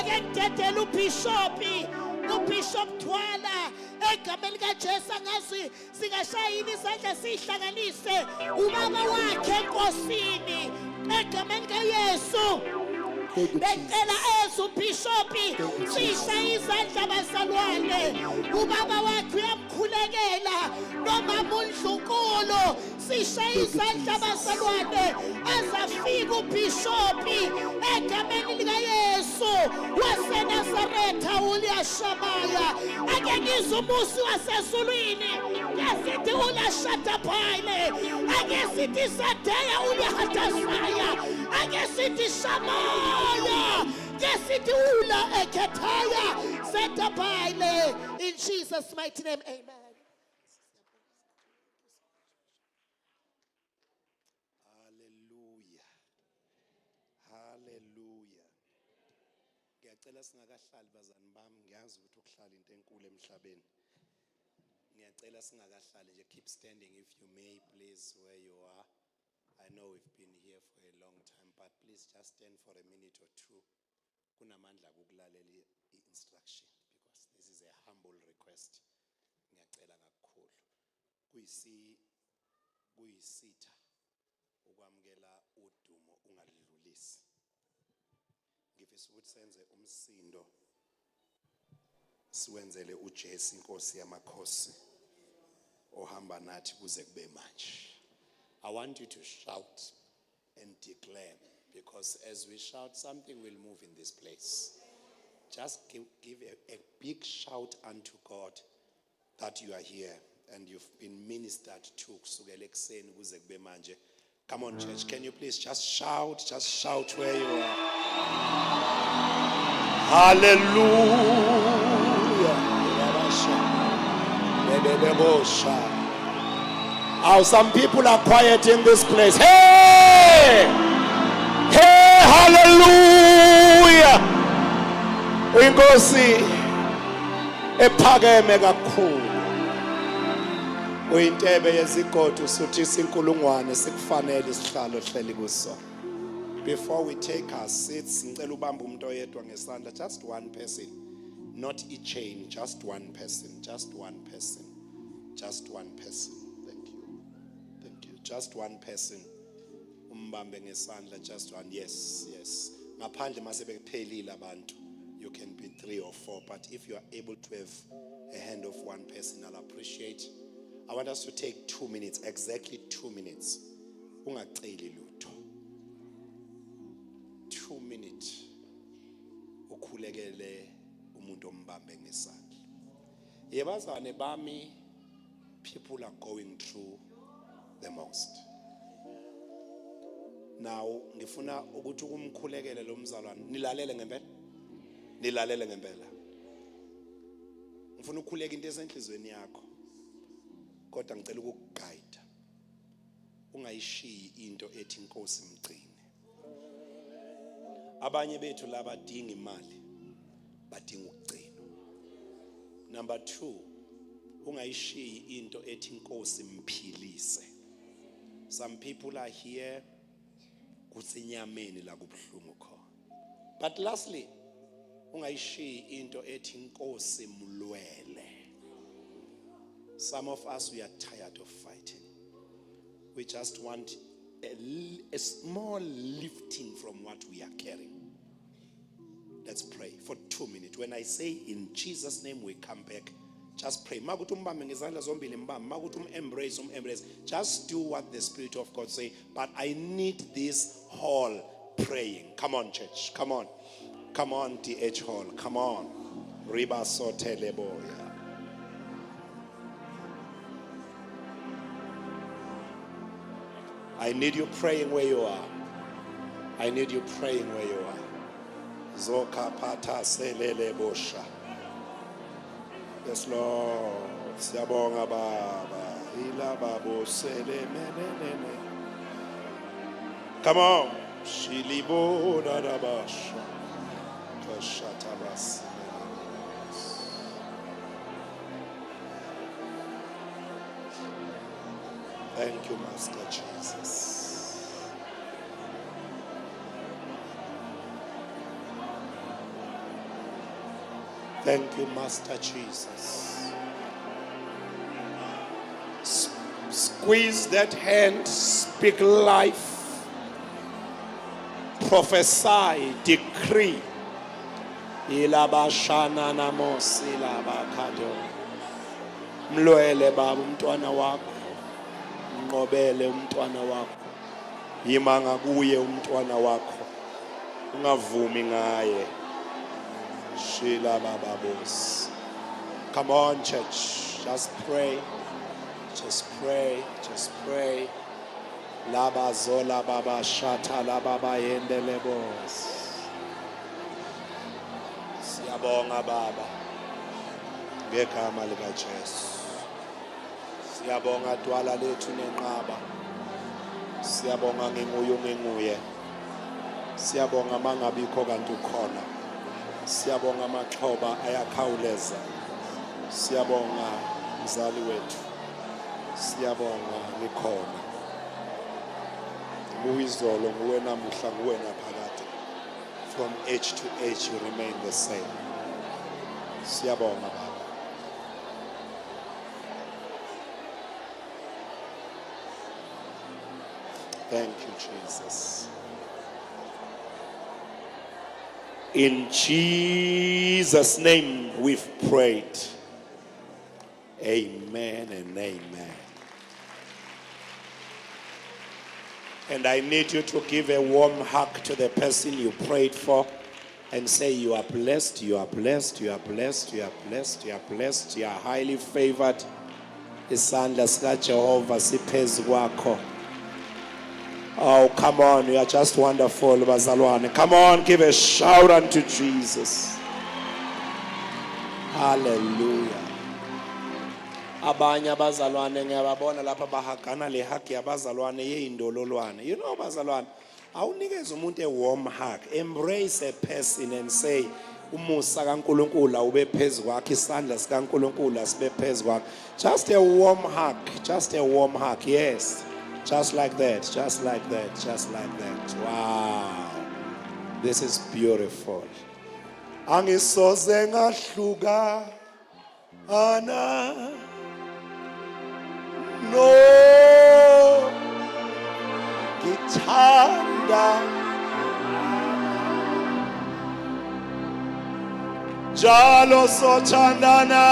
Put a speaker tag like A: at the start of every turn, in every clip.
A: ake ngidedele uBishop Thwala egameni kaJesu angazi singashayina izandla sihlanganise ubaba wakhe enkosini egameni kaYesu. Becela uBishop sisha izandla bazalwane ubaba wakhe uyamkhulekela nomama uNdlunkulu sisha izandla bazalwane azafika uBishop egameni likaYesu waseNazaretha uliyashamaya ake ngizwe umusi wasezulwini ngesithi ulashataphaile ake sithi sadeya ulihatasaya ake sithi shamaya ngesithi ula ekethaya setaphaile in Jesus mighty name amen.
B: Ngiyacela singakahlali bazani bami ngiyazi ukuthi ukuhlala into enkulu emhlabeni. Ngiyacela singakahlali nje keep standing if you may please where you are. I know we've been here for a long time but please just stand for a minute or two. Kunamandla ukulalela i-instruction because this is a humble request. Ngiyacela kakhulu. Kuyisitha ukwamukela udumo ungadlulisi. Ngifisa ukuthi senze umsindo siwenzele uJesu inkosi yamakhosi ohamba nathi kuze kube manje. I want you to shout and declare because as we shout something will move in this place. Just give a big shout unto God that you are here and you've been ministered to kusukela ekseni kuze kube manje. Come on church, can you please just shout where you are. Hallelujah. Oh, some people are quiet in this place. Hey! Hey, hallelujah. Inkosi ephakeme kakhulu. Uyintebe yezigodo usuthisa inkulungwane sikufanele isihlalo hleli kuso. Before we take our seats, ngicela ubambe umuntu oyedwa ngesandla, just one person, not a chain, just one person, just one person, just one person. Thank you, just one person. Umbambe ngesandla, just one. Yes. Ngaphandle mase bekuphelile abantu, you can be 3 or 4, but if you are able to have a hand of one person, I'll appreciate. I want us to take 2 minutes, exactly 2 minutes. Ungaceli lutho. 2 minutes. Ukhulekele umuntu ombambe ngesandla. Yebazane bami, people are going through the most. Now, ngifuna ukuthi ukumkhulekele lo mzalwane. Nilalele ngempela? Nilalele ngempela. Ngifuna ukukhuleka into esenhlizweni yakho. Kodwa ngicela ukuguide. Ungayishiyi into ethi inkosi mgcine. Abanye bethu laba dinga imali badinga ukugcinwa. Number 2, ungayishiyi into ethi inkosi mphilise. Some people are here kusenyameni la kubhlungu khona. But lastly, ungayishiyi into ethi inkosi mlwele. Some of us, we are tired of fighting. We just want a small lifting from what we are carrying. Let's pray for 2 minutes. When I say in Jesus' name we come back, just pray. Embrace. Just do what the Spirit of God say. But I need this hall praying. Come on, church. Come on. Come on, TH Hall. Come on. Riba Soteleboya. I need you praying where you are. I need you praying where you are. Zoka pata selele bosha. Yes, Lord. Siyabonga Baba. Ila babo sele menene. Come on. Shilibo dadabasha. Kashatabas. Thank you, Master Jesus. Thank you, Master Jesus. Squeeze that hand, speak life, prophesy, decree. Ilabashana namos ilabakado. Mloele baba umntwana wakho. Nqobele umntwana wakho. Yimanga kuye umntwana wakho. Ungavumi ngaye. Shila baba boss. Come on, church. Just pray. Just pray. Just pray. Laba zola baba shata la baba yendele boss. Siyabonga baba. Ngegama lika Jesu. Siyabonga dwala lethu nenqaba. Siyabonga ngenguye. Siyabonga mangabikho kanti ukhona. Siyabonga amaxhoba ayakhawuleza. Siyabonga mzali wethu. Siyabonga nikhona. Nguizolo nguwe namuhla nguwe naphakade. From age to age you remain the same. Siyabonga baba. Thank you, Jesus. In Jesus' name we've prayed. Amen and amen. And I need you to give a warm hug to the person you prayed for and say, you are blessed, you are blessed, you are blessed, you are blessed, you are blessed, you are highly favored. Isandla sika Jehovah siphezu kwakho. Oh, come on, you are just wonderful, bazalwane. Come on, give a shout unto Jesus. Hallelujah. Abanye abazalwane ngiyababona lapha bahagana le hug yabazalwane yeyindololwane. You know bazalwane, awunikeze umuntu a warm hug. Embrace a person and say, umusa kaNkulunkulu awube phezu kwakhe, isandla sikaNkulunkulu asibe phezu kwakhe. Just a warm hug, just a warm hug. Yes. Just like that, just like that, just like that. Wow. This is beautiful. Angisoze ngahluka ana no ngithanda njalo sothandana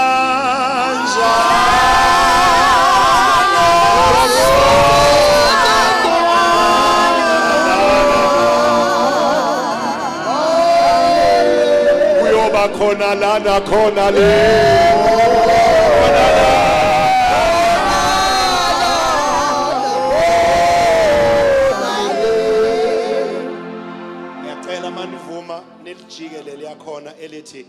B: khona lana khona le ngiyacela manivuma nilijikele liyakhona elithi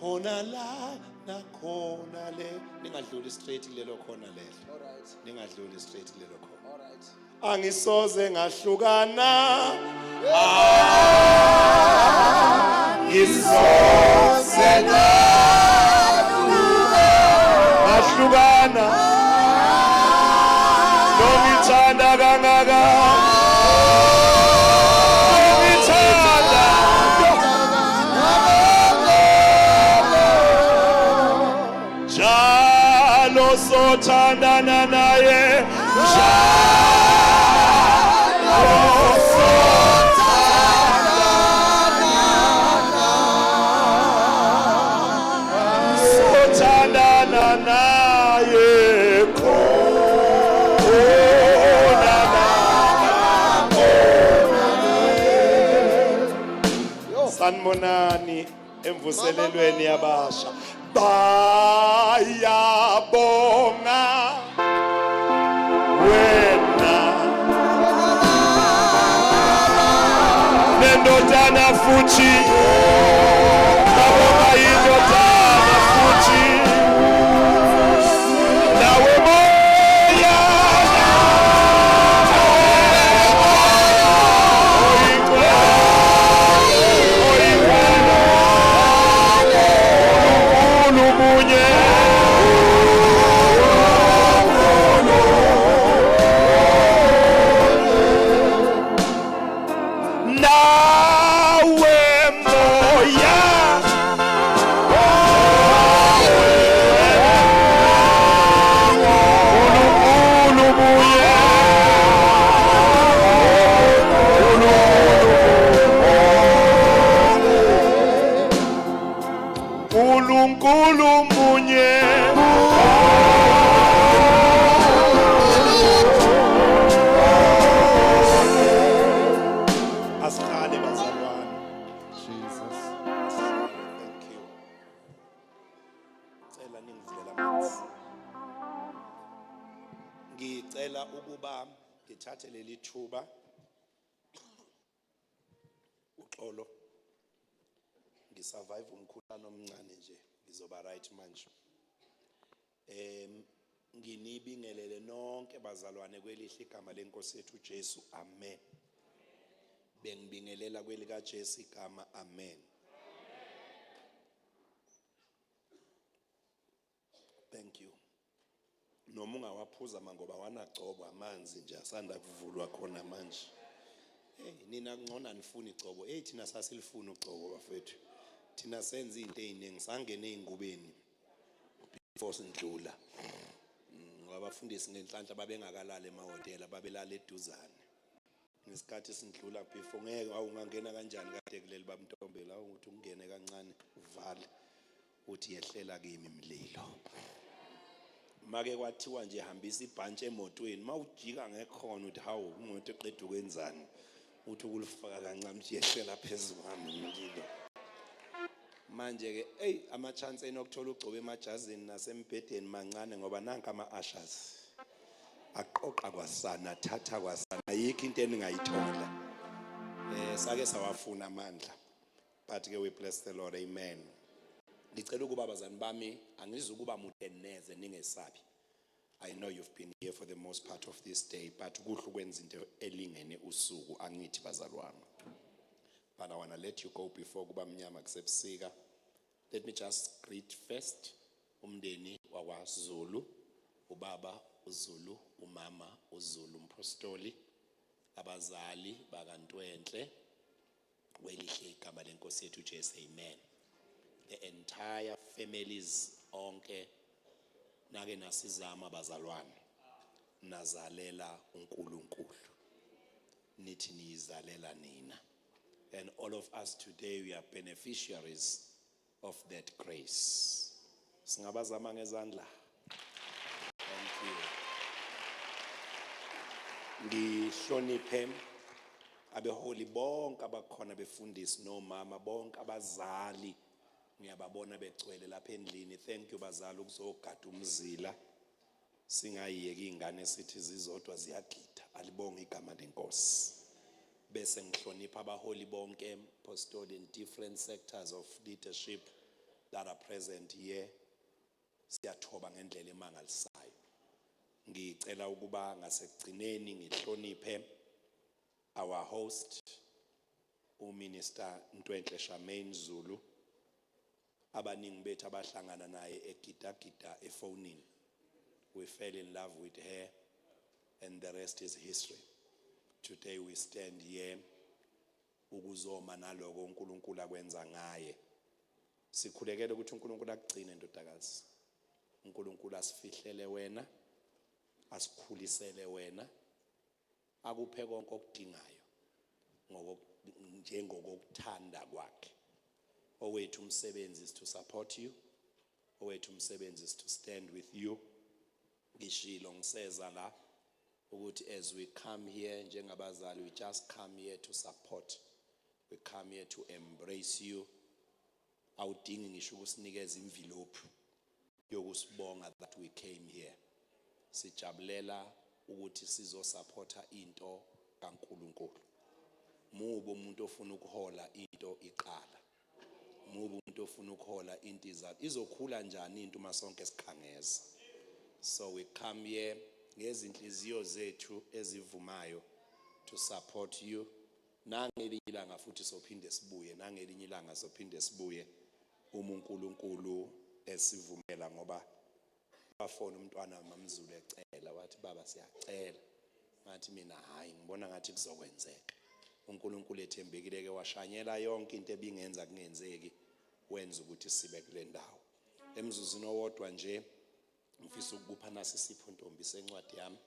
B: khona lana khona le ningadluli straight lelo khona lelo. Alright, ningadluli straight lelo khona. Alright, angisoze ngahlukana ngisoze ngahlukana ngithanda kangaka ngithanda njalo sothandana naye sanibonani emvuselelweni yabasha bayabonga wena nendodana futhi babonga indodana futhi nawe moya nawe uNkulunkulu munye. Asihlale bazalwane.
C: Jesus.
B: Thank you. Cela ningivulela amanzi. Ngicela ukuba ngithathe leli thuba uxolo ngisurvive umkhuhlane omncane nje ngizoba right manje. Nginibingelele nonke bazalwane kwelihle igama lenkosi yethu Jesu. Amen. Bengibingelela kwelika Jesu igama. Amen. Thank you. Noma ungawaphuza mangoba wanagcobo amanzi nje asanda kuvulwa khona manje. Nina ngcona nifuna igcobo. Thina sasilifuna ugcobo bafethu. Thina senza izinto eziningi sangena ezingubeni before sindlula. Ngabafundisi ngenhlanhla babengakalala emahotela babelala eduzane. Ngesikhathi sindlula before ngeke awungangena kanjani kade kuleli bamntombela ukuthi ungene kancane uvale uthi yehlela kimi imlilo. Make kwathiwa nje hambisa ibhantshi emotweni mawujika ngekhono uthi hawu umuntu eqeda ukwenzani uthi ukulifaka kancane uthi yehlela phezulu kwami imlilo. Manje ke ama chance enokuthola ugcobo emajazini nasembhedeni mancane ngoba nanka ama ushers aqoqa kwasana thatha kwasana ayikho into eningayithola. Sake sawafuna amandla but ke we bless the Lord. Amen. Ngicela ukuba abazali bami angizukuba mude neze ningesabi. I know you've been here for the most part of this day but kuhle ukwenza into elingene usuku angithi bazalwane. But I want to let you go before kuba mnyama kusebusika. Let me just greet first umndeni wakwaZulu, ubaba uZulu, umama uZulu Mpostoli, abazali bakaNtwenhle welihle igama lenkosi yethu Jesu. Amen. The entire families onke nake nasizama bazalwane nazalela uNkulunkulu nithi nizalela nina. And all of us today we are beneficiaries of that grace. Singabazama ngezandla. Thank you. Ngihloniphe abeholi bonke abakhona befundisi nomama bonke abazali ngiyababona begcwele lapha endlini. Thank you bazali ukuzogada umzila. Singayiyeki ingane sithi zizodwa ziyagida. Alibonge igama lenkosi. Bese ngihlonipha abaholi bonke apostoli in different sectors of leadership that are present here. Siyathoba ngendlela emangalisayo. Ngicela ukuba ngasekugcineni ngihloniphe our host uMinister Ntwenhle Charmaine Zulu. Abaningi bethu abahlangana naye egidagida efonini. We fell in love with her and the rest is history. Today we stand here ukuzoma naloko uNkulunkulu akwenza ngaye. Sikhulekele ukuthi uNkulunkulu akugcine ndodakazi. uNkulunkulu asifihlele wena, asikhulisele wena, akuphe konke okudingayo njengokuthanda kwakhe. Owethu umsebenzi is to support you. Owethu umsebenzi is to stand with you. Ngishilo ngiseza la ukuthi as we come here njengabazali we just come here to support. We come here to embrace you. Awudingi ngisho ukusinikeza envelope yokusibonga that we came here. Sijabulela ukuthi sizosupporta into kaNkulunkulu. Mubo umuntu ofuna ukuhola into iqala. Mubo umuntu ofuna ukuhola into izokhula njani into masonke sikhangeza. So we come here ngezinhliziyo zethu ezivumayo to support you. Nangelinye ilanga futhi sophinde sibuye, nangelinye ilanga sophinde sibuye uNkulunkulu esivumela ngoba bafona umntwana mamZulu ecela wathi baba siyacela. Ngathi mina hayi ngibona ngathi kuzokwenzeka. uNkulunkulu ethembekile ke washanyela yonke into ebingenza kungenzeki wenza ukuthi sibe kule ndawo. Emzuzwini owodwa nje ngifisa ukupha nasi isipho ntombi sencwadi yami.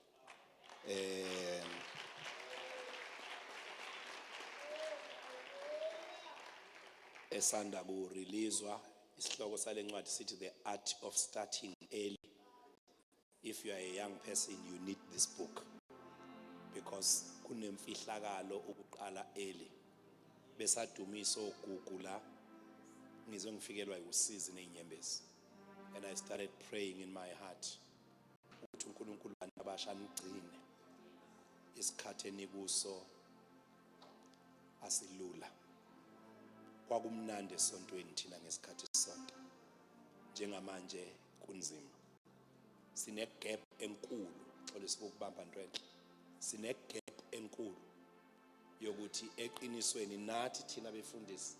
B: Esanda ku releasewa Isihloko sale ncwadi sithi the art of starting early. If you are a young person, you need this book because kunemfihlakalo ukuqala early. Besadumisa ogugu la ngizwe ngifikelwa usizi nezinyembezi. And I started praying in my heart ukuthi uNkulunkulu abasha nigcine isikhathi enikuso asilula. Kwakumnandi esontweni thina ngesikhathi sonke. Njengamanje kunzima. Sine gap enkulu, xolisa ukubamba ntwenhle. Sine gap enkulu yokuthi eqinisweni nathi thina befundisi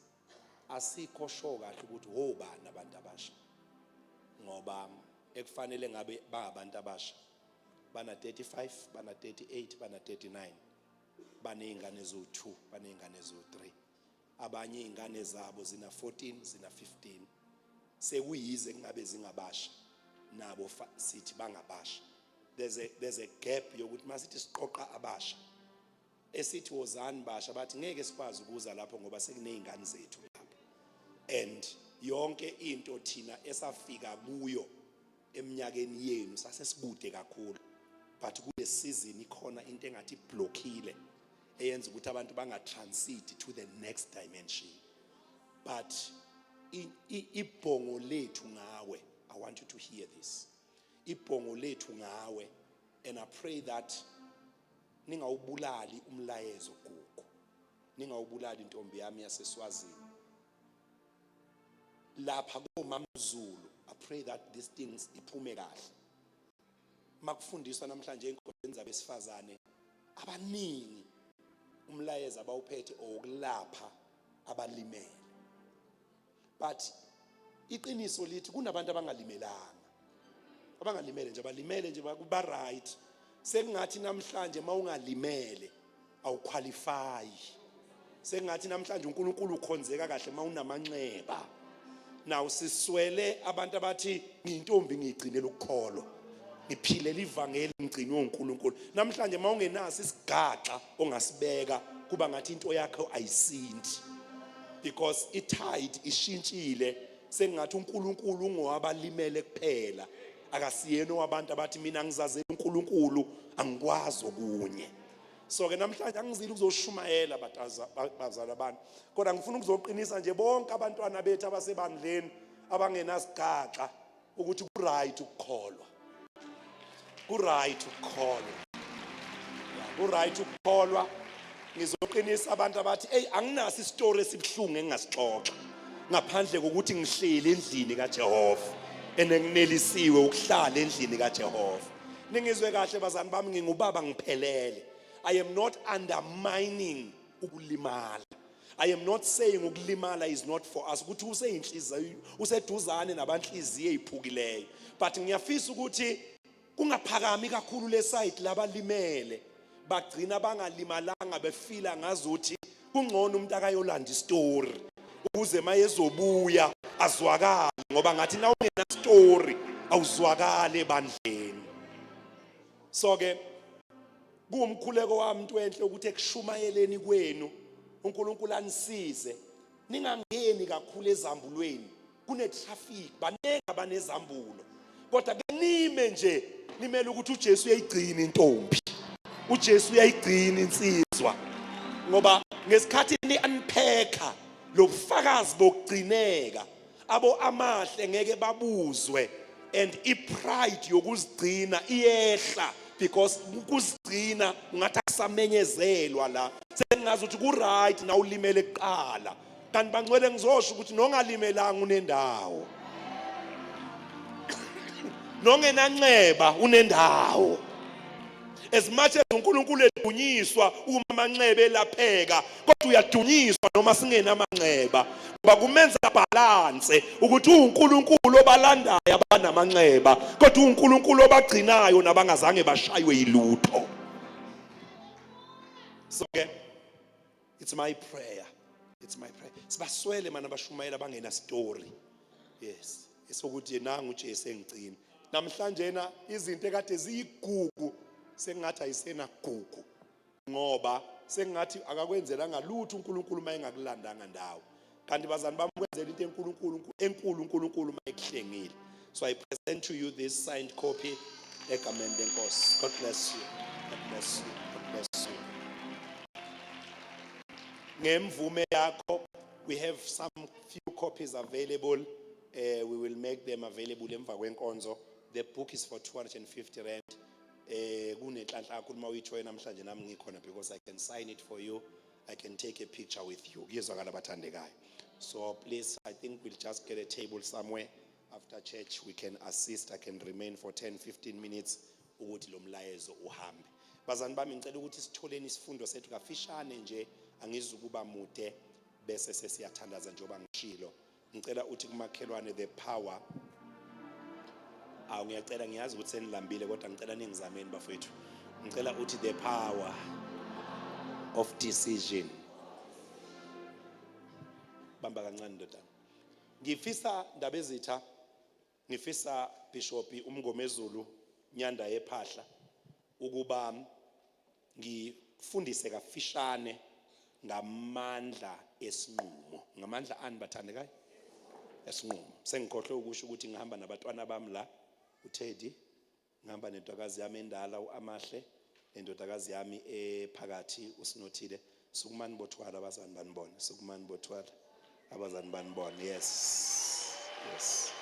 B: asikho sho kahle ukuthi hobani abantu abasha. Ngoba ekufanele ngabe bangabantu abasha. Bana 35, bana 38, bana 39. Banezingane zo2, banezingane zo3. Abanye izingane zabo zina 14, zina 15. Sekuyize ngabe zingabasha nabo sithi bangabasha. There's a gap yokuthi masithi siqoqa abasha esithi wozani basha bathi ngeke sikwazi ukuza lapho ngoba sekunezingane zethu lapho. And yonke into thina esafika kuyo eminyakeni yenu sasesikude kakhulu. But kule season ikhona into engathi blockile eyenza ukuthi abantu bangatransit to the next dimension. But ibhongo lethu ngawe, I want you to hear this. Ibhongo lethu ngawe, and I pray that ningawubulali umlayezo gugu. Ningawubulali intombi yami yaseSwazini. Lapha koMamZulu, I pray that these things iphume kahle. Makufundiswa namhlanje enkonzweni zabesifazane abaningi umlayezo abawuphethe okulapha abalimele. But iqiniso lithi kunabantu abangalimelanga. Abangalimele nje balimele nje kuba right. Sekungathi namhlanje mawungalimele awuqualify. Sekungathi namhlanje uNkulunkulu ukhonzeka kahle mawunamanxeba. Now siswele abantu abathi ngiyintombi ngigcinela ukukholwa. Ngiphilela ivangeli ngigcinwe uNkulunkulu. Namhlanje mawungenaso isigaxa ongasibeka kuba ngathi into yakho ayisindi. Because itide ishintshile sengathi uNkulunkulu ungowabalimele kuphela. Akasiyena wabantu abathi mina ngizazela uNkulunkulu angikwazi okunye. So ke namhlanje angizile ukuzoshumayela bazalwa abantu. Kodwa ngifuna ukuzoqinisa nje bonke abantwana bethu abasebandleni abangenasigaxa ukuthi ku right ukukholwa. Ku right ukukholwa. Ku right ukukholwa. Ngizoqinisa abantu abathi hey anginasi istory esibhlungu engingasixoxa ngaphandle kokuthi ngihlele endlini kaJehova enenginelisiwe ukuhlala endlini kaJehova. Ningizwe kahle bazani bami ngingubaba ngiphelele. I am not undermining ukulimala. I am not saying ukulimala is not for us. Ukuthi useyinhliziyo useduzane nabanhliziyo eziphukileyo. But ngiyafisa ukuthi kungaphakami kakhulu le side labalimele. Bagcina bangalimalanga befila ngazuthi kungcono umuntu akayolanda istory ukuze mayezobuya azwakale ngoba ngathi na ungena story awuzwakale bandleni. So ke kuumkhuleko wami ntwenhle ukuthi ekushumayeleni kwenu uNkulunkulu anisize ningangeni kakhulu ezambulweni kune traffic banenge abanezambulo kodwa ke nime nje nimele ukuthi uJesu uyayigcina intombi. uJesu uyayigcina insizwa ngoba ngesikhathi ni-unpacka lobufakazi bokugcineka abo amahle ngeke babuzwe and ipride yokuzigcina iyehla because ukuzigcina ungathi akusamenyezelwa la sengazi ukuthi ku right na ulimele kuqala kanti bangcwele ngizosho ukuthi nongalimelanga unendawo nongenanxeba unendawo. As much as uNkulunkulu edunyiswa uma amanxeba elapheka kodwa uyadunyiswa noma singena amanxeba ngoba kumenza balance ukuthi uNkulunkulu obalandayo abanamanxeba kodwa uNkulunkulu obagcinayo nabangazange bashaywe yilutho. So okay, it's my prayer. Sibaswele mana bashumayela bangena story. Yes, esokuthi nanga uJesu engigcina. Namhlanje na izinto ekade ziyigugu sengathi ayisena gugu ngoba sengathi akakwenzelanga lutho uNkulunkulu mayengakulandanga ndawo. kanti bazani bami kwenzela into enkulu uNkulunkulu mayekuhlengile. So I present to you this signed copy egameni lenkosi. God bless you. God bless you. God bless you. Ngemvume yakho, we have some few copies available. We will make them available emva kwenkonzo. The book is for 250 rand. Kunenhlanhla yakho uma uyijoin namhlanje nami ngikhona because I can sign it for you. I can take a picture with you. Kuyezwakala abathandekayo. So please, I think we'll just get a table somewhere. After church, we can assist. I can remain for 10-15 minutes. Ukuthi lo mlayezo uhambe. Bazani bami ngicela ukuthi sitholeni isifundo sethu kafishane nje, angizukuba mude bese sesiyathandaza njengoba ngishilo. Ngicela uthi kumakhelwane the power. Ngiyacela ngiyazi ukuthi senilambile kodwa ngicela ningizameni bafowethu. Ngicela uthi the power of decision. Bamba kancane ndodana. Ngifisa Ndabezitha, ngifisa Bishop uMngomezulu Nyanda yephahla ukuba ngifundise kafishane ngamandla esinqumo. Ngamandla ani bathandekayo? Esinqumo. Sengikhohle ukusho ukuthi ngihamba nabatwana bami la, uTeddy, ngihamba nendodakazi yami endala uAmahle, nendodakazi yami ephakathi uSinothile. Sukumani bothwala abazani banibone. Sukumani bothwala abazani banibone. Yes. Yes.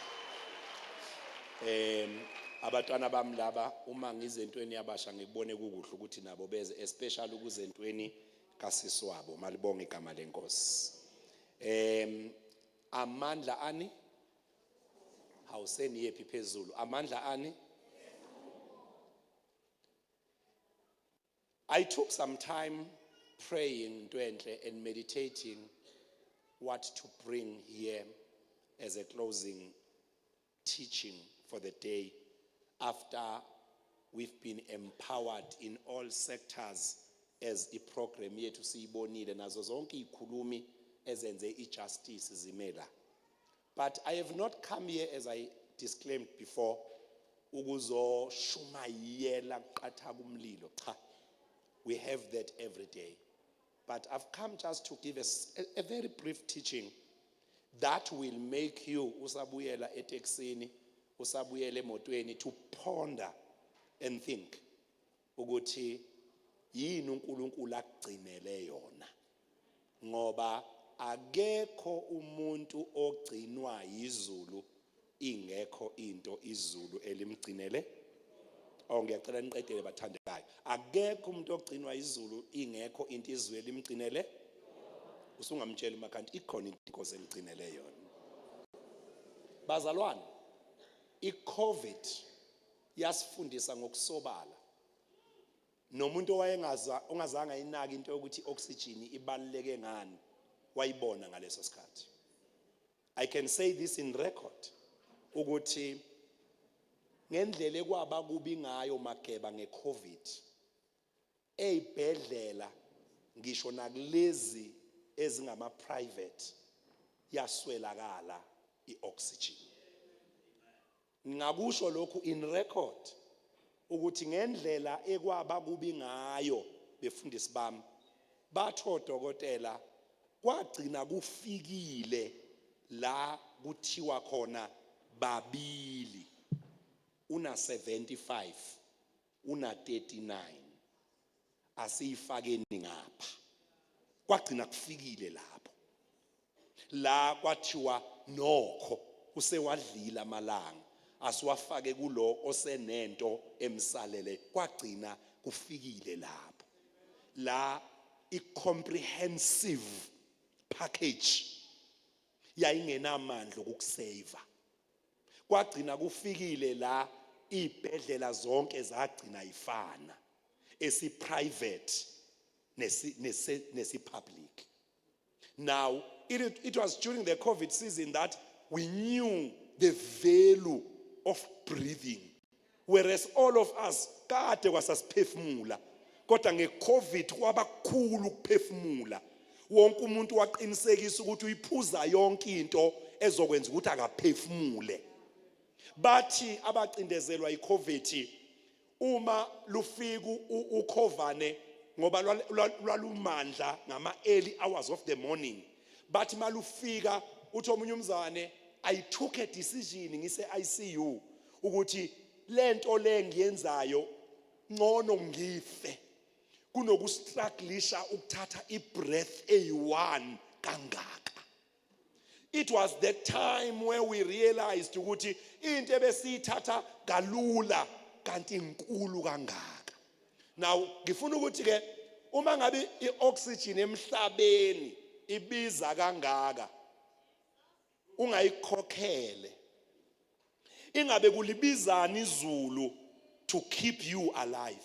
B: Abatwana bami laba uma ngizentweni yabasha ngikubone kukuhle ukuthi nabo beze, especially ukuzentweni kasiswabo. Malibonge igama lenkosi. Amandla ani? Hawuseni yephi phezulu? Amandla ani? I took some time praying and meditating what to bring here as a closing teaching for the day after we've been empowered in all sectors as a program yethu siyibonile nazo zonke ikhulumi ezenze ijustice zimela. But I have not come here, as I disclaimed before, ukuzo shumayela qatha kumlilo. Cha. We have that every day. But I've come just to give a very brief teaching that will make you usabuyela eteksini, usabuyela emotweni to ponder and think ukuthi yini uNkulunkulu akugcinele yona. Ngoba akekho umuntu ogcinwa izulu ingekho into izulu elimgcinele. Ngiyacela niqedele bathandekayo. Akekho umuntu ogcinwa izulu ingekho into izulu elimgcinele. Usungamtshela makanti ikhona into inkosi eligcinele yona. Bazalwane, iCovid yasifundisa ngokusobala. Nomuntu ongazange ayinaka into yokuthi oxygen ibaluleke ngani wayibona ngaleso sikhathi. I can say this in record ukuthi ngendlela ekwaba kubi ngayo mageba ngeCovid eyibhedlela ngisho nakulezi ezingama private yaswelakala ioxygen. Ngakusho lokhu in record ukuthi ngendlela ekwaba kubi ngayo befundisi bami batho dokotela kwagcina kufikile la kuthiwa khona babili una 75 una 39 asiyifakeni ngapha. Kwagcina kufikile lapho la kwathiwa nokho usewadlila amalanga asiwafake kulo osenento emsalele. Kwagcina kufikile lapho la i-comprehensive package yayingenamandla ukukuseva. Kwagcina kufikile la ibhedlela zonke zagcina ifana, esi-private nesi-public. Now, it was during the COVID season that we knew the value of breathing. Whereas all of us, kade wasasiphefumula, kodwa ngeCovid kwabakhulu ukuphefumula. Wonke umuntu waqinisekisa ukuthi uyiphuza yonke into ezokwenza ukuthi akaphefumule. Bathi abacindezelwa iCovid uma lufika ukhovane ngoba lwalumandla ngama early hours of the morning, bathi malufika uthi omunye umzane, I took a decision ngise ICU ukuthi lento le ngiyenzayo ngcono ngife kunokustrugglisha ukuthatha ibreath eyi1 kangaka. It was that time where we realized ukuthi into ebesiyithatha kalula kanti inkulu kangaka. Now ngifuna ukuthi ke uma ngabe ioxygen emhlabeni ibiza kangaka ungayikhokhele, ingabe kulibizana izulu to keep you alive,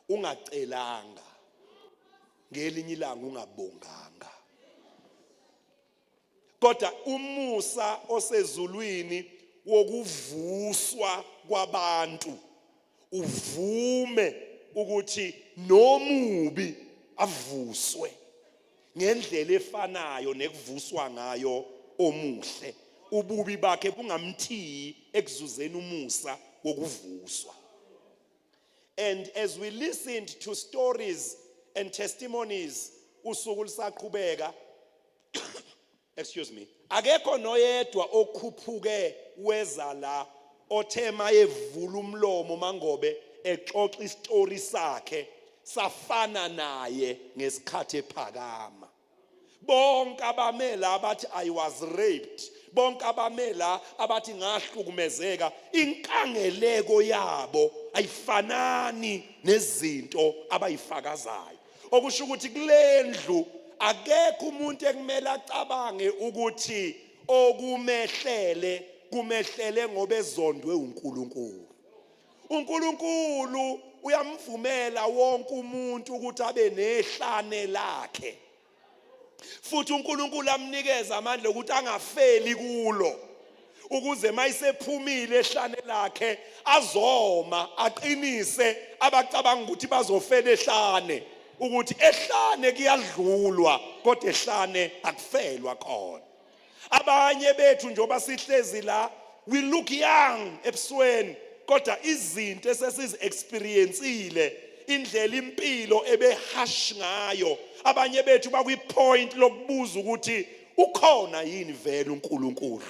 B: ungacelanga ngelinye ilanga ungabonganga. Kodwa umusa osezulwini wokuvuswa kwabantu uvume ukuthi nomubi avuswe ngendlela efanayo nekuvuswa ngayo omuhle, ububi bakhe bungamthiyi ekuzuzeni umusa wokuvuswa. And as we listened to stories and testimonies usuku lisaqhubeka, excuse me, akekho noyedwa okhuphuke weza la othema evula umlomo mangobe exoxa istory sakhe safana naye ngesikhathi ephakama. Bonke abamela abathi I was raped, bonke abamela abathi ngahlukumezeka, inkangeleko yabo ayifanani nezinto abayifakazayo. Okusho ukuthi kulendlu akekho umuntu ekumele acabange ukuthi okumehlele ngoba ezondwe uNkulunkulu. uNkulunkulu uyamvumela wonke umuntu ukuthi abe nehlane lakhe, futhi uNkulunkulu amnikeza amandla ukuthi angafeli kulo, ukuze mayisephumile ehlane lakhe azoma aqinise abacabanga ukuthi bazofela ehlane, ukuthi ehlane kuyadlulwa kodwa ehlane akufelwa khona. Abanye bethu njoba sihlezi la we look young ebusweni, kodwa izinto esesizi experienceile, indlela impilo ebehash ngayo, abanye bethu bakwi point lokubuza ukuthi ukhona yini vele uNkulunkulu.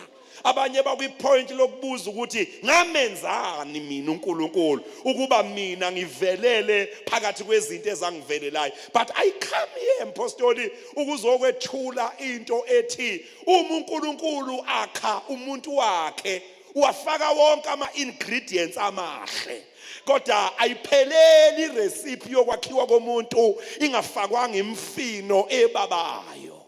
B: Abanye bakwi point lokubuza ukuthi ngamenzani mina uNkulunkulu ukuba mina ngivelele phakathi kwezinto ezangivelelayo. But I come here mpostoli ukuzokwethula into ethi uma uNkulunkulu akha umuntu wakhe uwafaka wonke ama ingredients amahle, kodwa ayipheleli recipe yokwakhiwa komuntu ingafakwanga imfino ebabayo.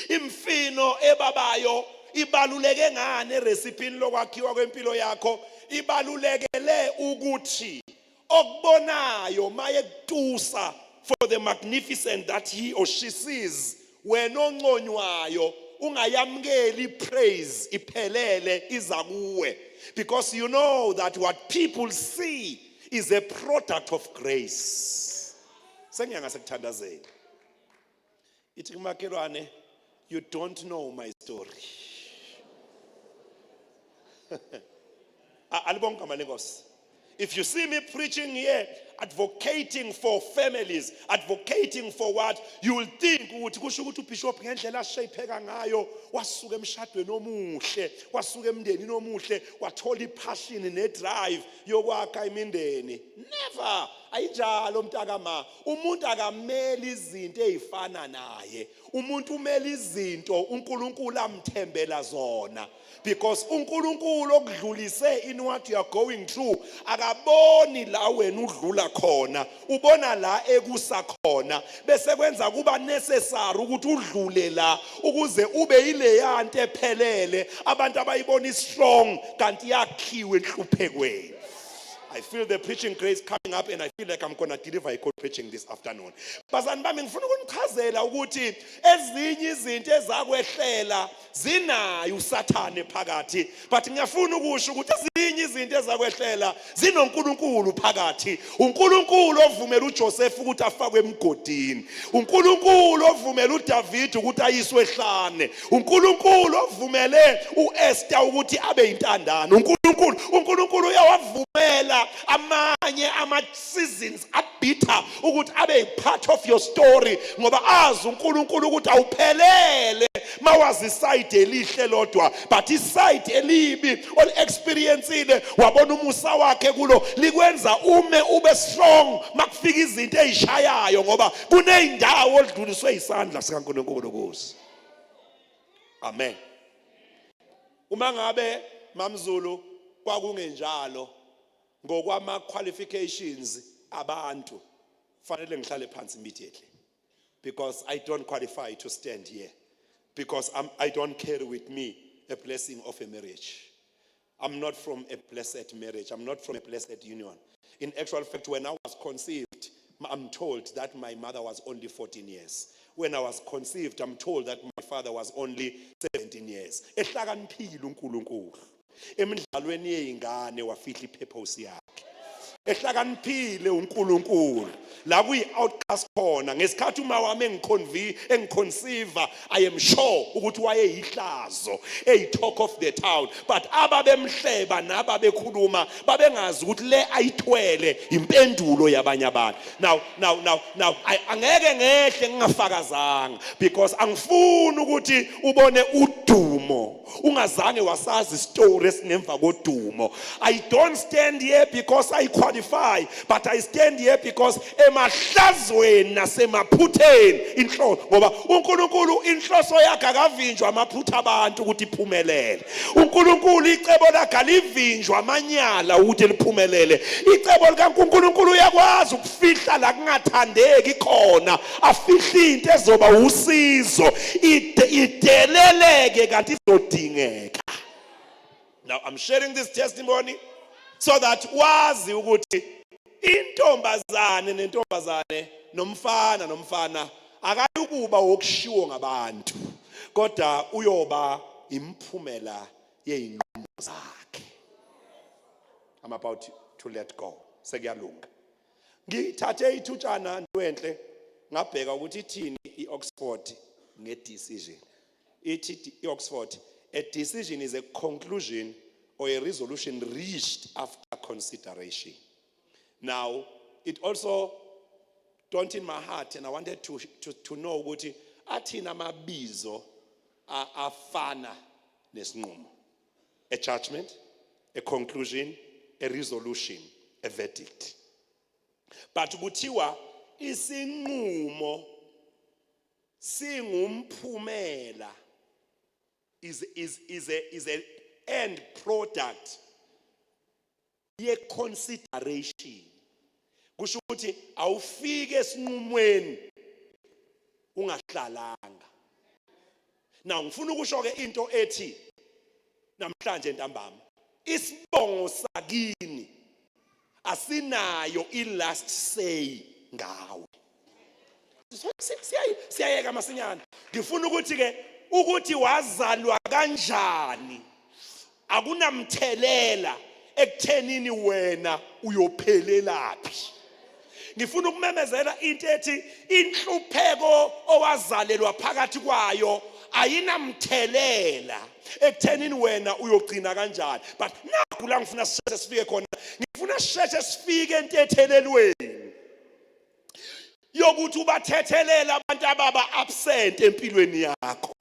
B: Imfino ebabayo ibaluleke ngane recipini lokwakhiwa kwempilo yakho? Ibalulekele ukuthi okubonayo maye kutusa for the magnificent that he or she sees, wena onconywayo ungayamkeli praise iphelele iza kuwe, because you know that what people see is a product of grace. Sengiyanga sekuthandazela ithi kumakhelwane, you don't know my story. Alibonga malengos. If you see me preaching here, advocating for families, advocating for what, you will think ukuthi kusho ukuthi uBishop ngendlela ashaypheka ngayo wasuka emshadweni omuhle, wasuka emndenini omuhle, wathola ipassion nedrive yokwakha imindeni. Never. Ayinjalo mntakama. Umuntu akameli izinto ezifana naye. Umuntu umeli izinto uNkulunkulu amthembela zona, because uNkulunkulu okudlulise in what you are going through akaboni la wena udlula khona, ubona la ekusa khona, bese kwenza kuba necessary ukuthi udlule la ukuze ube ile yanto ephelele abantu abayibona strong kanti yakhiwe enhluphekweni. I feel the preaching grace coming up, and I feel like I'm going to deliver a good preaching this afternoon. Bazani bami ngifuna ukunichazela ukuthi ezinye izinto ezakwehlela zinayo usathane phakathi, but ngiyafuna ukusho ukuthi ezinye izinto ezakwehlela zinoNkulunkulu phakathi. uNkulunkulu ovumela uJoseph ukuthi afakwe emgodini, uNkulunkulu ovumela uDavid ukuthi ayiswe ehlane, uNkulunkulu ovumele uEsther ukuthi abe intandane, uNkulunkulu uyawavumela amanye ama-seasons abitha ukuthi abe part of your story, ngoba azi uNkulunkulu ukuthi awuphelele mawazi iside elihle lodwa, but iside elibi ol-experienceile wabona umusa wakhe kulo likwenza ube strong makufika izinto ezishayayo, ngoba kuneyindawo odluliswe isandla sikaNkulunkulu kuzo. Amen. Uma ngabe mamZulu kwakungenjalo ngokwama qualifications abantu, fanele ngihlale phansi immediately, because I don't qualify to stand here, because I don't carry with me a blessing of a marriage. I'm not from a blessed marriage. I'm not from a blessed union. In actual fact, when I was conceived, I'm told that my mother was only 14 years. When I was conceived, I'm told that my father was only 17 years. Ehlakaniphile uNkulunkulu. Emidlalweni yezingane wafihla ipurpose yakhe. Ehlakaniphile uNkulunkulu. La kuyi-outcast khona. Ngesikhathi uma wami engiconceive, I am sure ukuthi wayeyihlazo, talk of the town. But ababemhleba nababekhuluma babengazi ukuthi le ayithwele impendulo yabanye abantu. Now angeke ngehle ngingafakazanga, because angifuni ukuthi ubone udumo ungazange wasazi story esingemva kodumo. I don't stand here because I qualify, but I stand here because emahlazweni nasemaphutheni inhloso, ngoba uNkulunkulu inhloso yakhe akavinjwa amaphutha abantu ukuthi iphumelele. uNkulunkulu icebo lakhe alivinjwa amanyala ukuthi liphumelele. Icebo likaNkulunkulu uyakwazi ukufihla la kungathandeki khona, afihla into ezoba usizo, ideleleke kanti izodingeka. Now I'm sharing this testimony so that wazi ukuthi intombazane nentombazane, nomfana akayukuba okushiwo ngabantu, kodwa uyoba imphumela yeinqumo zakhe. I'm about to let go. Sekuyalunga. Ngithathe ithutshana ntwenhle ngabheka ukuthi ithini iOxford ngedecision. Ithi iOxford, a decision is a conclusion or a resolution reached after consideration. Now, it also dawned in my heart, and I wanted to know what athina mabizo afana nesinqumo. A judgment, a conclusion, a resolution, a verdict. But kuthiwa isinqumo singumphumela is a end product ye consideration. Kusho ukuthi awufike esinqumweni ungahlalanga. Now ngifuna ukusho ke into ethi namhlanje ntambama, isibongo sakini asinayo i-last say ngawe. Siyayeka masinyana. Ngifuna ukuthi ke ukuthi wazalwa kanjani akunamthelela ekuthenini wena uyophelelaphi. Ngifuna ukumemezela into ethi inhlupheko owazalelwa phakathi kwayo ayinamthelela ekuthenini wena uyogcina kanjani. But nakho la ngifuna sisheshe sifike khona, ngifuna sisheshe sifike entethelelweni yokuthi ubathethelela abantu ababa absent empilweni yakho,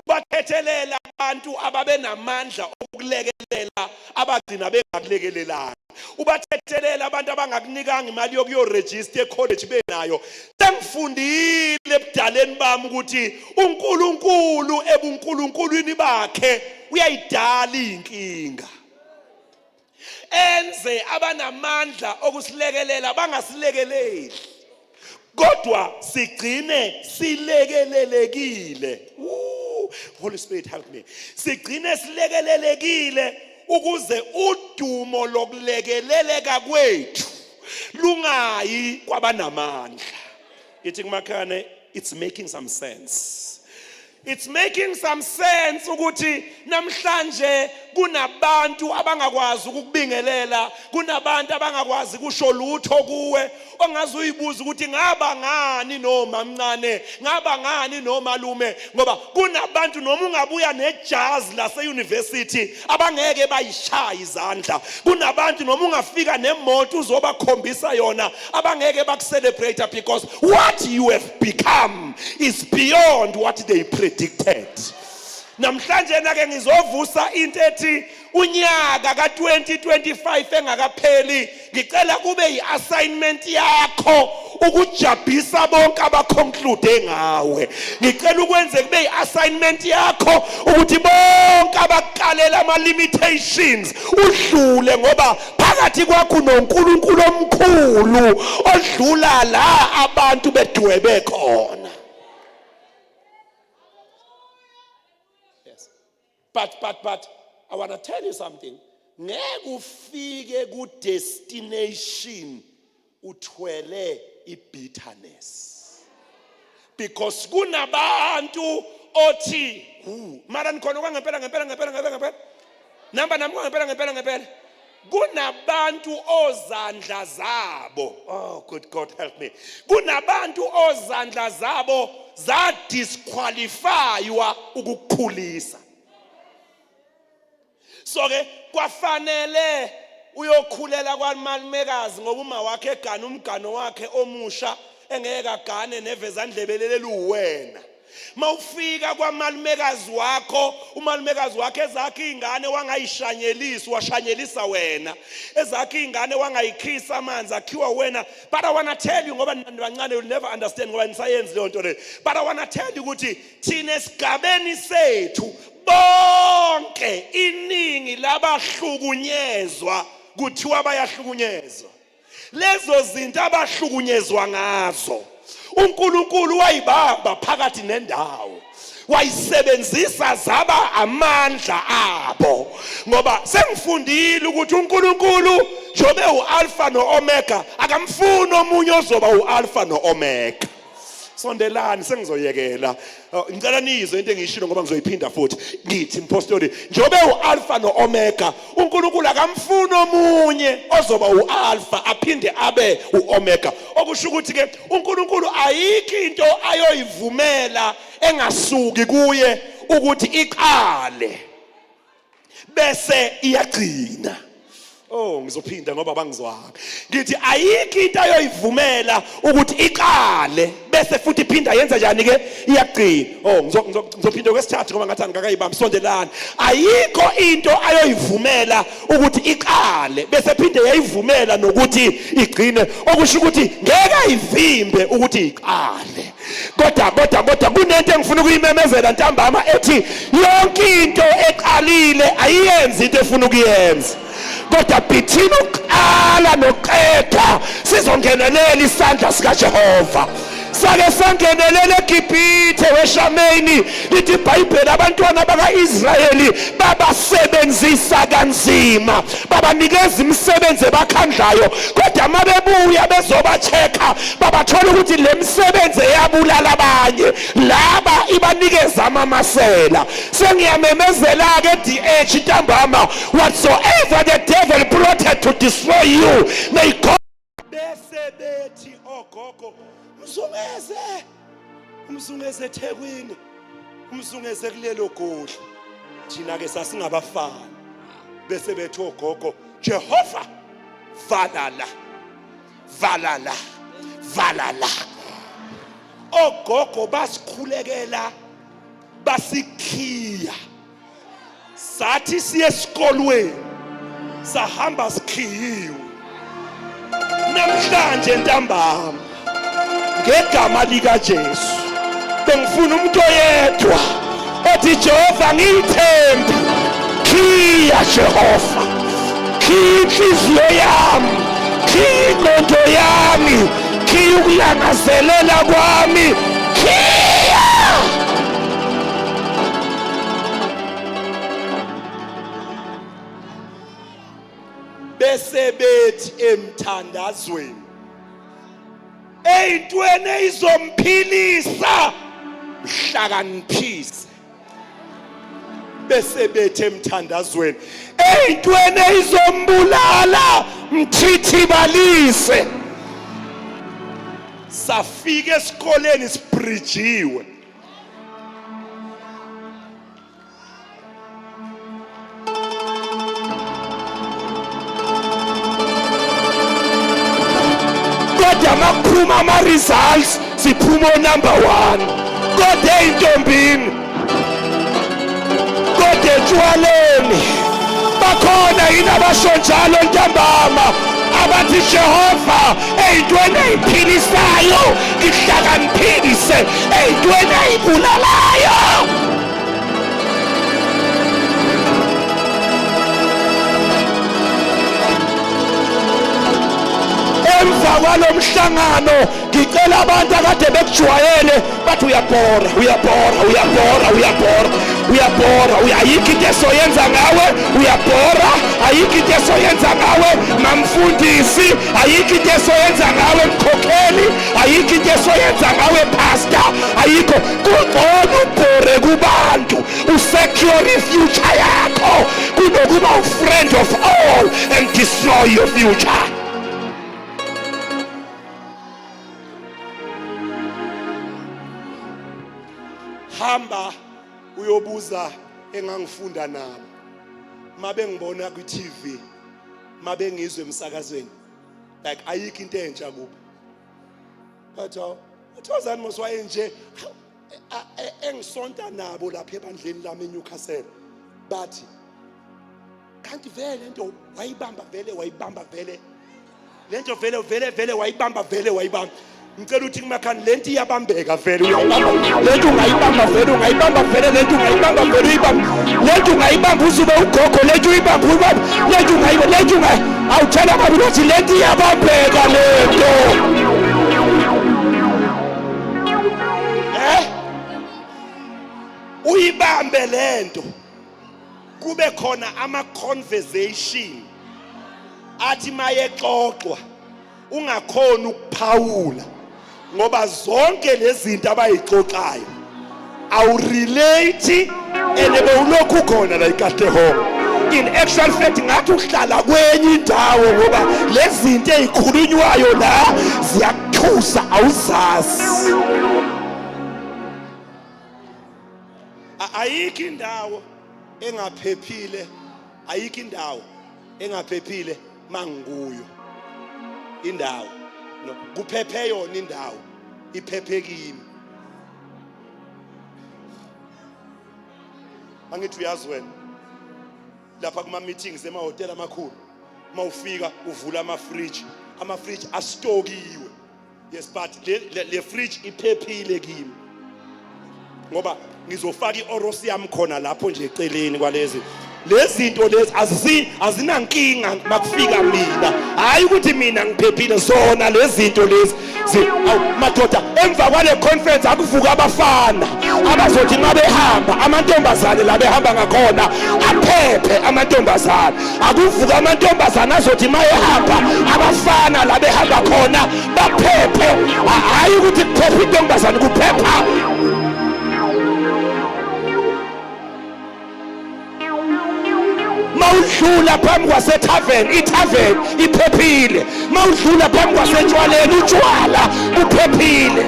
B: ubathethelela abantu ababe namandla okulekelela abagcina bengakulekelelanga, ubathethelela abantu abangakunikanga imali yokuyoregister ecollege benayo. Sengifundile ebudaleni bami ukuthi uNkulunkulu ebuNkulunkulwini bakhe uyayidala inkinga, enze abanamandla okusilekelela bangasilekeleli, kodwa sigcine silekelelekile. Holy Spirit help me. Sigcine silekelelekile ukuze udumo lokulekeleleka kwethu lungayi kwabanamandla. Ithi kumakhane, it's making some sense. It's making some sense ukuthi namhlanje kunabantu abangakwazi ukukubingelela, kunabantu abangakwazi kusho lutho kuwe, ongaze uyibuza ukuthi ngaba ngani noma mncane, ngaba ngani noma lume, ngoba kunabantu noma ungabuya nejazi lase university abangeke bayishaya izandla, kunabantu noma ungafika nemoto uzobakhombisa yona abangeke bakucelebrate, because what you have become is beyond what they predicted. Namhlanje nake ngizovusa into ethi unyaka ka2025 engakapheli, ngicela kube yiassignment yakho ukujabhisa bonke abaconclude ngawe. Ngicela ukwenze kube yiassignment yakho ukuthi bonke abaqalela ama limitations udlule, ngoba phakathi kwakho noNkulunkulu omkhulu odlula la abantu bedwebe khona. But I want to tell you something. Ngeke ufike ku destination uthwele ibitterness. Because kunabantu othi, mara nikhona ngempela. Namba ngempela. Kunabantu ozandla zabo. Oh, good God help me. Kunabantu ozandla zabo za disqualifywa ukukukhulisa. So ke kwafanele uyokhulela kwamalumekazi ngoba uma wakhe egana umgano wakhe omusha engeke agane nevezandlebelele uwena. Mawufika kwamalumekazi wakho, umalumekazi wakhe ezakhe ingane wangayishanyelisa, washanyelisa wena. Ezakhe ingane wangayikhisa amanzi akhiwa wena. But I want to tell you ngoba bancane you'll never understand ngoba in science leyo nto le. But I want to tell you ukuthi thina esigabeni sethu bonke iningi labahlukunyezwa kuthiwa bayahlukunyezwa. Lezo zinto abahlukunyezwa ngazo uNkulunkulu wayibamba phakathi nendawo, wayisebenzisa zaba amandla abo. Ngoba sengifundile ukuthi uNkulunkulu njobe uAlpha noOmega akamfuni omunye ozoba uAlpha noOmega. Sondelani sengizoyekela. Ngicela nizwe into engiyishilo ngoba ngizoyiphinda futhi. Ngithi impostoli njobe uAlpha noOmega, uNkulunkulu akamfuni omunye ozoba uAlpha aphinde abe uOmega. Okusho ukuthi ke uNkulunkulu ayikho into ayoyivumela engasuki kuye ukuthi iqale bese iyagcina. Oh, ngizophinda ngoba bangizwanga. Ngithi ayikho into ayoyivumela ukuthi iqale bese futhi iphinda yenza njani ke iyagcina. Oh, ngizophinda kwesithathu ngoba ngathi angakayibambi. Sondelani. Ayikho into ayoyivumela ukuthi iqale bese iphinde yayivumela nokuthi igcine. Okusho ukuthi ngeke ayivimbe ukuthi iqale. Kodwa kunento engifuna ukuyimemezela ntambama ethi yonke into eqalile ayiyenzi into efuna ukuyenza. Kodwa bithina uqala noqeda sizongenelela isandla sika Jehova. Sake sangenelela eGibhithe weShameni, lithi iBhayibheli abantwana bakaIsrayeli babasebenzisa kanzima, babanikeza imisebenzi ebakhandlayo, kodwa mabebuya bezoba-checker babathola ukuthi le misebenzi eyabulala abanye, laba ibanikeza amamasela. Sengiyamemezela ke DH ntambama, whatsoever the devil plotted to destroy you may God bese bethi ogogo umzungeze eThekwini, umzungeze kulelo godla. Thina ke sasingabafana bese bethi ogogo Jehova valala. Ogogo basikhulekela basikhiya, sathi siye esikolweni sahamba sikhiyiwe. Namhlanje ntambama ngegama lika Jesu bengifuna umuntu oyedwa othi Jehova ngithemba, khiya Jehova, khiya inhliziyo yami, khiya ingqondo yami, khiya ukulangazelela kwami, khiya. Bese bethi emthandazweni eyintweni izomphilisa mhlakaniphise bese bethe emthandazweni eyintweni ezizombulala mthithibalise. Safika esikoleni sibridjiwe. Kodwa makuphuma ama results siphuma number 1. Kodwa eyintombini, kodwa etshwaleni bakhona yini abasho njalo ntambama abathi Jehova eyintweni eyiphilisayo ngihlakaniphise, eyintweni eyibulalayo. Emva kwalo mhlangano ngicela abantu akade bekujwayele bathi uyabhora ayikho into esoyenza ngawe, uyabhora ayikho into esoyenza ngawe mamfundisi, ayikho into esoyenza ngawe mkhokheli, ayikho into esoyenza ngawe pastor, ayikho. Kungcono ubhore kubantu usecure ifuture yakho kunokuba ufriend of all and destroy your future. Hamba uyobuza engangifunda nabo mabe ngibona ku TV, mabe ngizwe emsakazweni, like ayikho into entsha kubo. But uThozani Moswaye nje engisonta nabo lapha ebandleni lami eNewcastle, bathi kanti vele lento wayibamba vele lento vele wayibamba. Ngicela ukuthi kumakhani lento iyabambeka vele, lento ungayibamba vele lento ungayibamba uzube ugogo, lento uyibamba lento awuthela babi ukuthi lento iyabambeka lento. Uyibambe lento kube khona ama conversation athi mayexoxwa ungakhona ukuphawula ngoba zonke lezi zinto abayixoxayo awurelate ene bewulokhu khona la ikade home. In actual fact ngathi uhlala kwenye indawo ngoba lezi zinto ezikhulunywayo la ziyakuthusa awuzazi. Ayikho indawo engaphephile mangikuyo. Indawo no kuphephe yona indawo iphephe kimi. Angithi uyazi wena lapha kuma meetings emahotela amakhulu mawufika uvula ama fridge astokiwe. Yes, but le fridge iphephile kimi ngoba ngizofaka iOros yami khona lapho nje eceleni kwalezi zinto lezi azinankinga makufika mina. Hayi ukuthi mina ngiphephile zona lezi zinto lezi. Madoda emva kwale conference akuvuka abafana abazothi mabehamba amantombazane la behamba ngakhona aphephe amantombazane. Akuvuka amantombazane azothi mayehamba abafana la behamba khona baphephe. Hayi ukuthi kuphephe intombazane kuphepha. Mawudlula phambi kwasethaveni ithaveni iphephile. Mawudlula phambi kwasetshwaleni utshwala uphephile.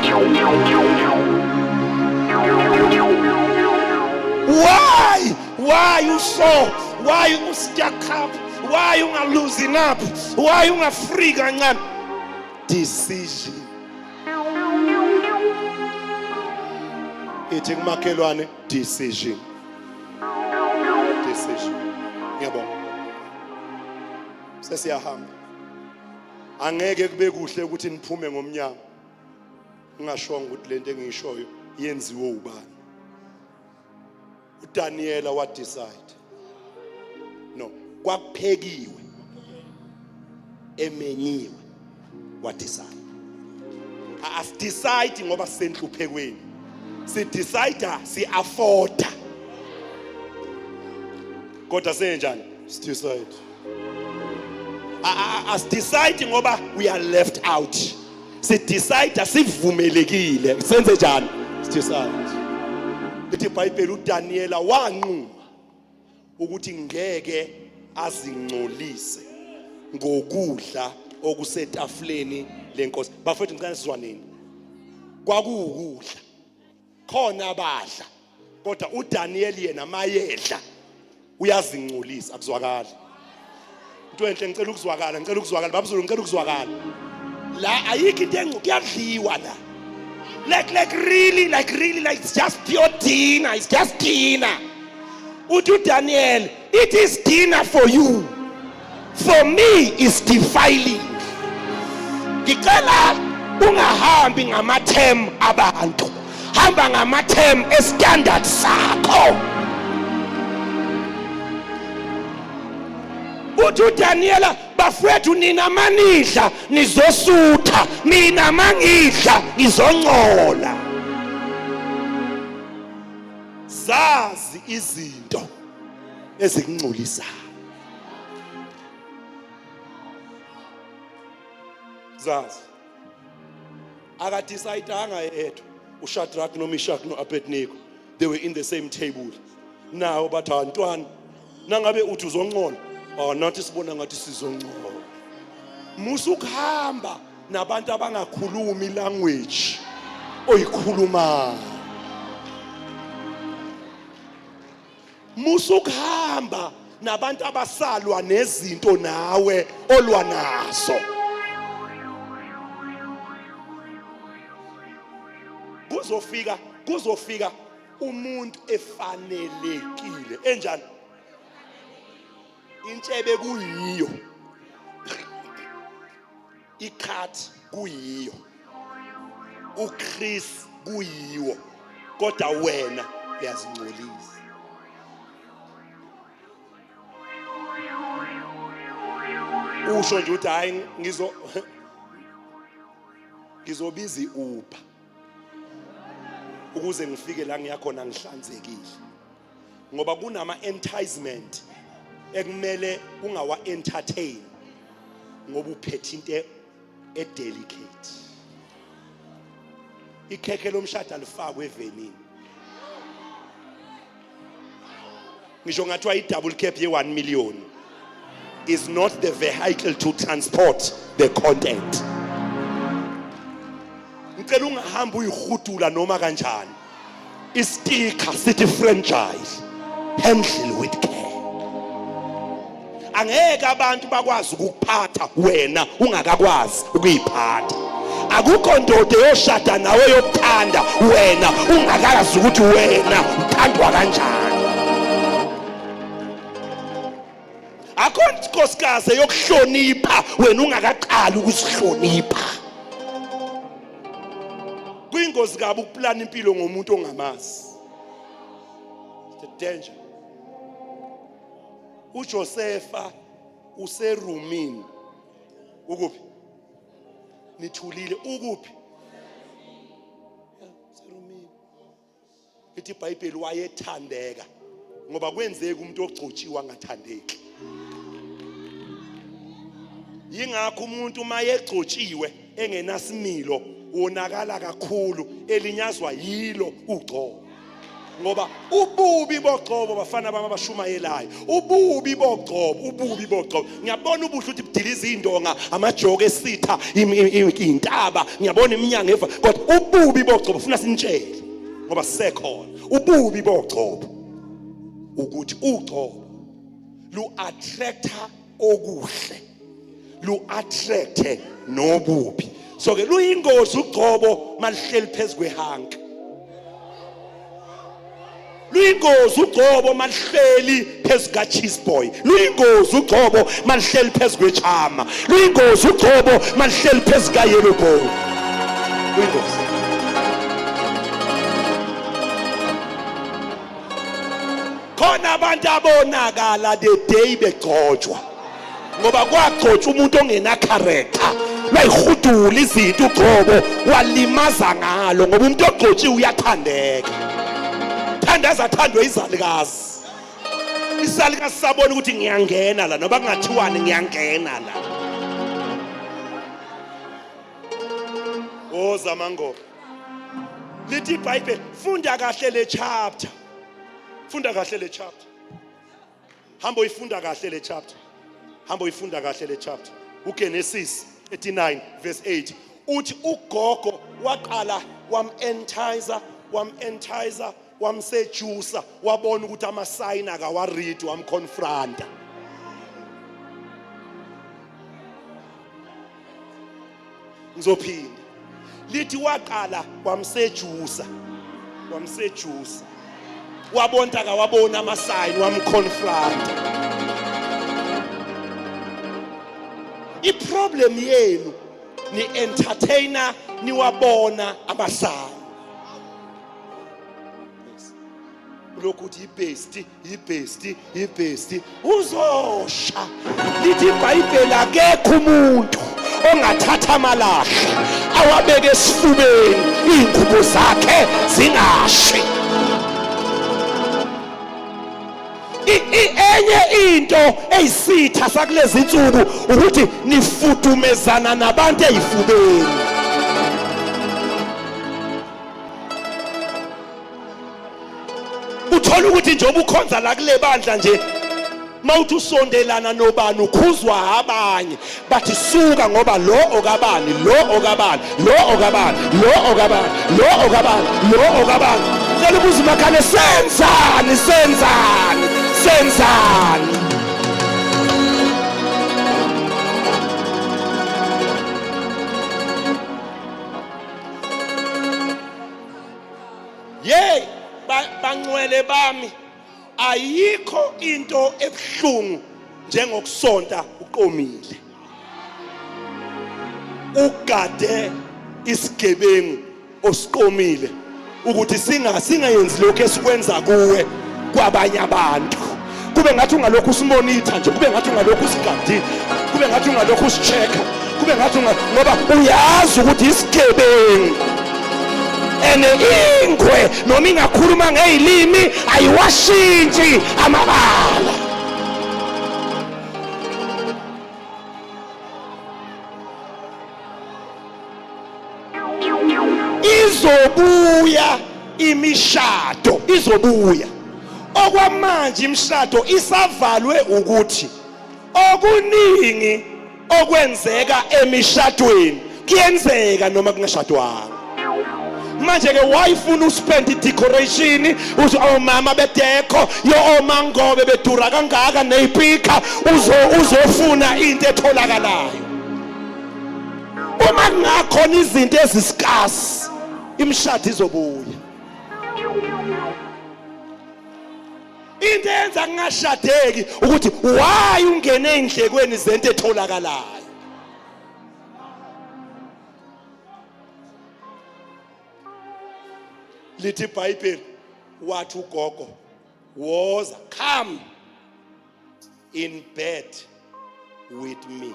B: Why you so? Why you stuck up? Why you not losing up? Why you not free kancane? Decision. Ithi kumakhelwane decision. Ngiyabonga. Sesiyahamba. Angeke kube kuhle ukuthi niphume ngomnyango ngingashonga ukuthi lento engiyishoyo yenziwe ubani. uDaniela wa decide. No, kwaphekiwe emenyiwe wa decide. As decide ngoba sentluphekweni. Si decide si afforda. Kodwa senjani? Decide. As decide ngoba we are left out. Si decide sivumelekile. Senze njani? Decide. Lithi iBhayibheli uDaniela wanquma ukuthi ngeke azingcolise ngokudla okusetafuleni lenkosi. Bafethu ngicela sizwaneni. Kwakuwukudla. Khona abadla. Kodwa uDaniel yena mayedla uyazingcolisa akuzwakala. Into enhle ngicela ukuzwakala, babuzulu ngicela ukuzwakala. La ayikho into engcokuyadliwa la. Like really, it's just pure dinner. It's just dinner. Uthi Daniel, it is dinner for you. For me, it's defiling. Ngicela ungahambi ngamathem abantu. Hamba ngamathem estandard sakho. Uthi Daniela, bafethu nina manidla nizosutha, mina mangidla ngizongcola. Zazi izinto ezingcolisayo. Zazi. Akadecide-anga yedwa uShadrach noMeshach noAbednego. They were in the same table. Now bathi bantwana nangabe uthi uzongcola, nathi sibona ngathi sizongcola. Musa ukuhamba nabantu abangakhulumi language oyikhulumayo. Musa ukuhamba nabantu abasalwa nezinto nawe olwa nazo. Kuzofika umuntu efanelekile enjani intshebe kuyiyo ikhathi kuyiyo uChris kuyiwo kodwa wena uyazingcolisa. Usho nje uthi hayi ngizobiza iUber ukuze ngifike la ngiyakhona ngihlanzekile, ngoba kunama enticement ekumele ungawa entertain ngoba uphethe into edelicate. Ikhekhe lomshado alifakwe evenini. Ngisho ngathiwa i-double cab ye-1 million is not the vehicle to transport the content. Ngicela ungahamba uyihudula noma kanjani. Istika sithi franchise handle with care. Angeke abantu bakwazi ukuphatha wena ungakakwazi ukuyiphatha. Akukho ndoda yoshada nawe yokuthanda wena ungakazi ukuthi wena uthandwa kanjani. Akho inkosikazi yokuhlonipha wena ungakaqali ukusihlonipha. Kuyingozi kabi ukuplana impilo ngomuntu ongamazi. It's a danger. uJosepha userumini ukuphi nithulile ukuphi serumini. Ithi iBhayibheli wayethandeka ngoba kwenzeka umuntu ogcotshiwa angathandeki. Yingakho umuntu mayegcotshiwe engenasimilo wonakala kakhulu elinyazwa yilo ugcobo. Ngoba ububi bogcobo bafana bama bashumayelayo. Ububi bogcobo. Ngiyabona ubuhle uthi budiliza indonga amajoke esitha intaba. Ngiyabona iminyango eva kodwa ububi bogcobo ufuna sinitshele ngoba sisekhona. Ububi bogcobo ukuthi ugcobo lu attractor okuhle. Lu attracte nobubi. So ke luyingozi ugcobo malihleli phezulu kwehanka. Luyingozi ugcobo malihleli phezulu ka cheese boy. Luyingozi ugcobo malihleli phezulu kwechama. Luyingozi ugcobo malihleli phezulu ka yellow ball. Luyingozi. Khona abantu abonakala the day begcotshwa. Ngoba kwagcotshwa umuntu ongena character. Layihudula izinto ugcobo walimaza ngalo ngoba umuntu ogcotshiwe uyathandeka. Thandaza thandwe izalikazi. Isalikazi sabona ukuthi ngiyangena la noba kungathiwani ngiyangena la. Oh zamango. lithi iBhayibheli funda kahle le chapter. Funda kahle le chapter. Hamba uyifunda kahle le chapter. Hamba uyifunda kahle le chapter. uGenesis 39 verse 8 uthi ugogo waqala wam-entizer wamsejusa wabona ukuthi amasayini akawaread wamconfronta. Ngizophinda lithi waqala wamsejusa wabona akawabona amasayini wamconfronta. I-problem yenu ni entertainer niwabona amasayini. Lokuthi ibhesti uzosha. Lithi iBhayibheli akekho umuntu ongathatha amalahle awabeke esifubeni ingubo zakhe zingashi. Enye into eyisitha sakulezi insuku ukuthi nifudumezana nabantu ezifubeni. Uthola ukuthi njengoba ukhonza la kule bandla nje mawuthi usondelana nobani ukhuzwa abanye bathi suka ngoba lo okabani ngicela ukuze makhane senzani. Bangcwele bami, ayikho into ebuhlungu njengokusonta uqomile. Ugade isigebengu osiqomile ukuthi singayenzi lokho esikwenza kuwe kwabanye abantu. Kube ngathi ungalokhu usimonitha nje, kube ngathi ungalokhu usigadile, kube ngathi ungalokhu usichecka, kube ngathi ngoba uyazi ukuthi isigebengu ene ingwe noma ingakhuluma ngezilimi ayiwashintshi amabala. Izobuya imishado, izobuya. Okwamanje imishado isavalwe ukuthi okuningi okwenzeka emishadweni kuyenzeka noma kungashadwanga. Manje ke wayifuna uspend i-decoration uthi omama bedeko yo omangobe bedura kangaka nezipika uzofuna into etholakalayo. Uma kungakhona izinto eziscarce imishado izobuya. Into enza ngashadeki ukuthi why ungene endlekweni zento etholakalayo. Lithi iBhayibheli wathi ugogo woza come in bed with me.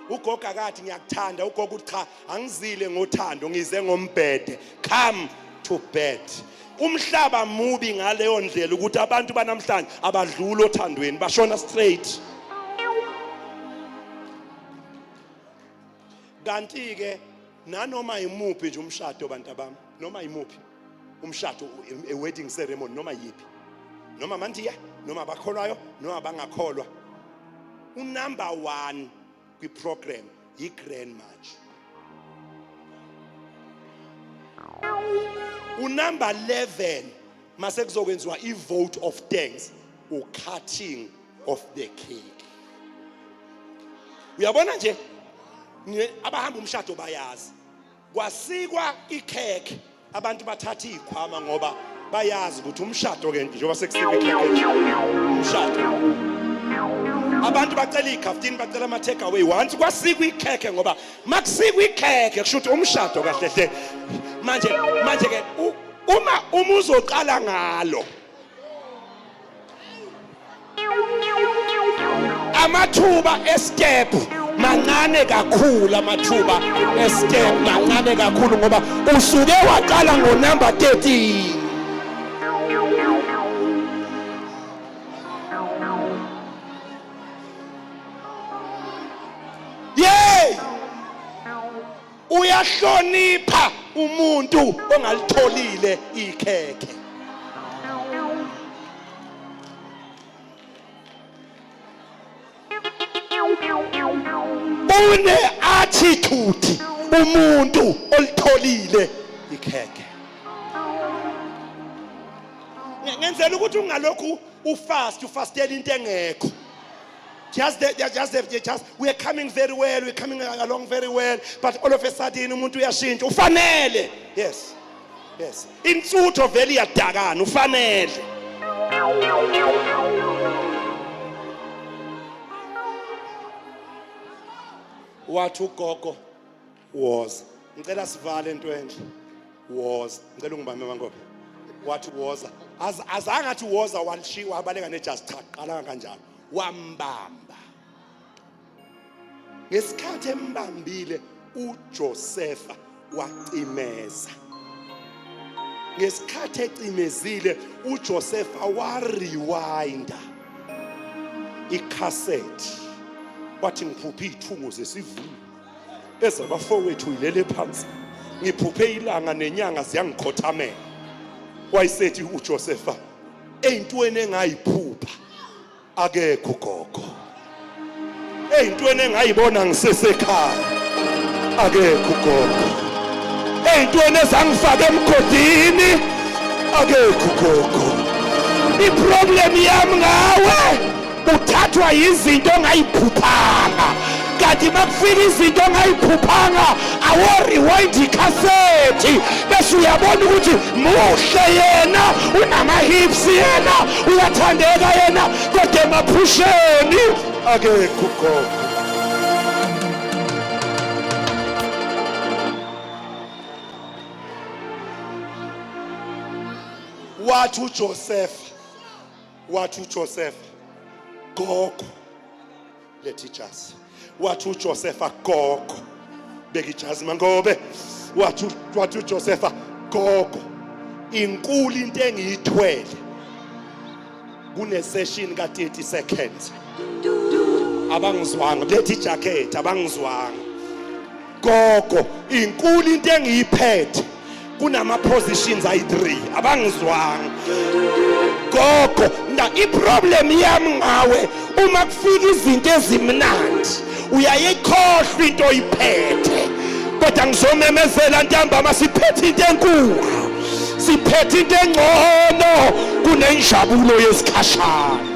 B: Ugogo akathi ngiyakuthanda, ugogo uthi cha angizile ngothando ngize ngombhede, come to bed. Umhlaba mubi ngaleyo ndlela ukuthi abantu banamhlanje abadlula othandweni bashona straight. Kanti ke nanoma imuphi nje umshado bantu bami, noma imuphi umshado, a wedding ceremony noma yipi, noma mandiya noma bakholwayo noma bangakholwa, unumber 1 kwiprogram yi-grand march. Unumber 11 mase kuzokwenziwa i-vote of thanks, u-cutting of the cake. Uyabona nje abahamba umshado bayazi kwasikwa ikhekhe, abantu bathatha izikhwama ngoba bayazi ukuthi umshado ke njengoba sekusikwe ikhekhe umshado. Abantu bacela ikhaftini, bacela ama take away once kwasikwa ikhekhe ngoba makusikwa ikhekhe kusho ukuthi umshado kahle hle. Manje ke uma uzoqala ngalo amathuba estep mancane kakhulu, amathuba estep mancane kakhulu ngoba usuke waqala ngonumber 13. Uyahlonipha umuntu ongalitholile ikhekhe. Une attitude umuntu olitholile ikhekhe. Ngenzela ukuthi ungalokhu ufastela into engekho. We are coming very well, we are coming along very well, but all of a sudden umuntu uyashintsha. Ufanele. Yes. Insutho vele iyadakana, ufanele. Wathi ugogo was. Ngicela sivale into enhle. Was. Ngicela ungibambe mangobe. Wathi woza. Azange athi woza walishiwa abaleka nejazi cha qala kanjalo. Wambamba. Ngesikhathi embambile uJosepha wacimeza. Ngesikhathi ecimezile uJosepha warewinda icassette. Wathi ngiphuphe izithungo zesivuno ezabafowethu ilele phansi. Ngiphuphe ilanga nenyanga ziyangikhothamela. Wayesethi uJosepha eyintweni engayiphupha akekho ugogo. Eyintweni engayibona ngisesekhaya akekho ugogo. Eyintweni ezangifaka emgodini akekho ugogo. Iproblem yami ngawe uthathwa izinto ongayiphuphanga. Kanti makufika izinto ongayiphuphanga aworiwind icassette bese uyabona ukuthi muhle yena, unama hips yena, uyathandeka yena, kodwa emaphusheni akekho ugogo. Wathi uJoseph gogo lethi ijazi. Wathi uJosepha gogo beka ijazi mangobe. Wathi uJosepha gogo inkulu into engiyithwele kune session ka 30 seconds. Abangizwanga lethi ijacket abangizwanga. Gogo inkulu into engiyiphethe kunama positions ayi3 abangizwanga. Gogo iproblem yami ngawe uma kufika izinto ezimnandi uyayikhohlwa into oyiphethe. Kodwa ngizomemezela ntambama siphethe into enkulu, siphethe into engcono kunenjabulo yesikhashana.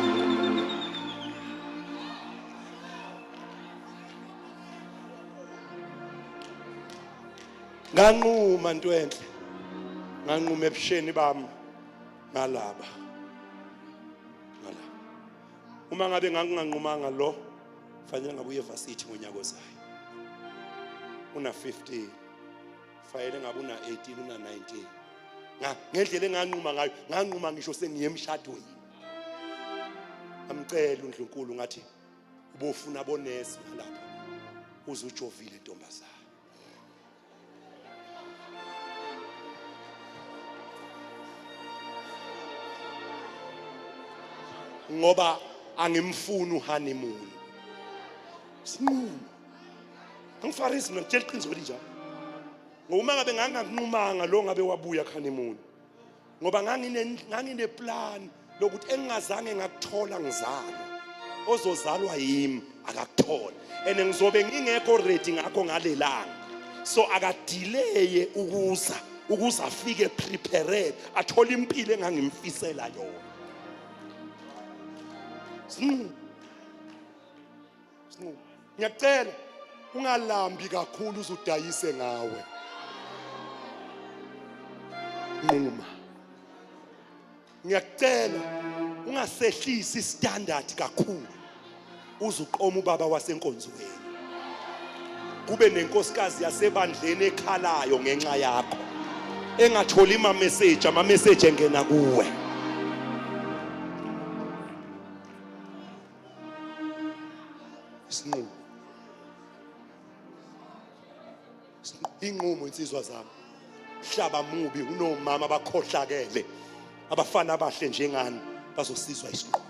B: Nganquma ntwenhle, nganquma ebusheni bami ngalaba. Uma ngabe nganginganqumanga lo fanele ngabe uyevarsity ngonyaka ozayo. Una 15 fanele ngabe una 18 una 19. Ngendlela enganquma ngayo nganquma ngisho sengiye emshadweni. Amcela uNdlunkulu ngathi ubofuna bonesi lapha uzujovile intombazana. Ngoba angimfuni uhoneymoon. Sinquma. Angifarisi mina ngitshela iqiniso linjalo. Ngoba ngabe nganganqumanga lo ngabe wabuya honeymoon. Ngoba ngangine plan lokuthi engingazange ngakuthola ngizalo. Ozozalwa yimi akakuthola. And ngizobe ngingekho ready ngakho ngalelanga. So akadelay ukuza afike prepared athola impilo engangimfisela yona. Ngiyacela ungalambi kakhulu uzudayise ngawe. Nquma. Ngiyacela ungasehlisi standard kakhulu. Uzuqoma ubaba wasenkonzweni. Kube nenkosikazi yasebandleni ekhalayo ngenxa yakho. Engatholi ama message engena kuwe. Sinqumo. Inqumo insizwa zami. Hlaba mubi unomama abakhohlakele. Abafana abahle njengani bazosizwa isinqumo.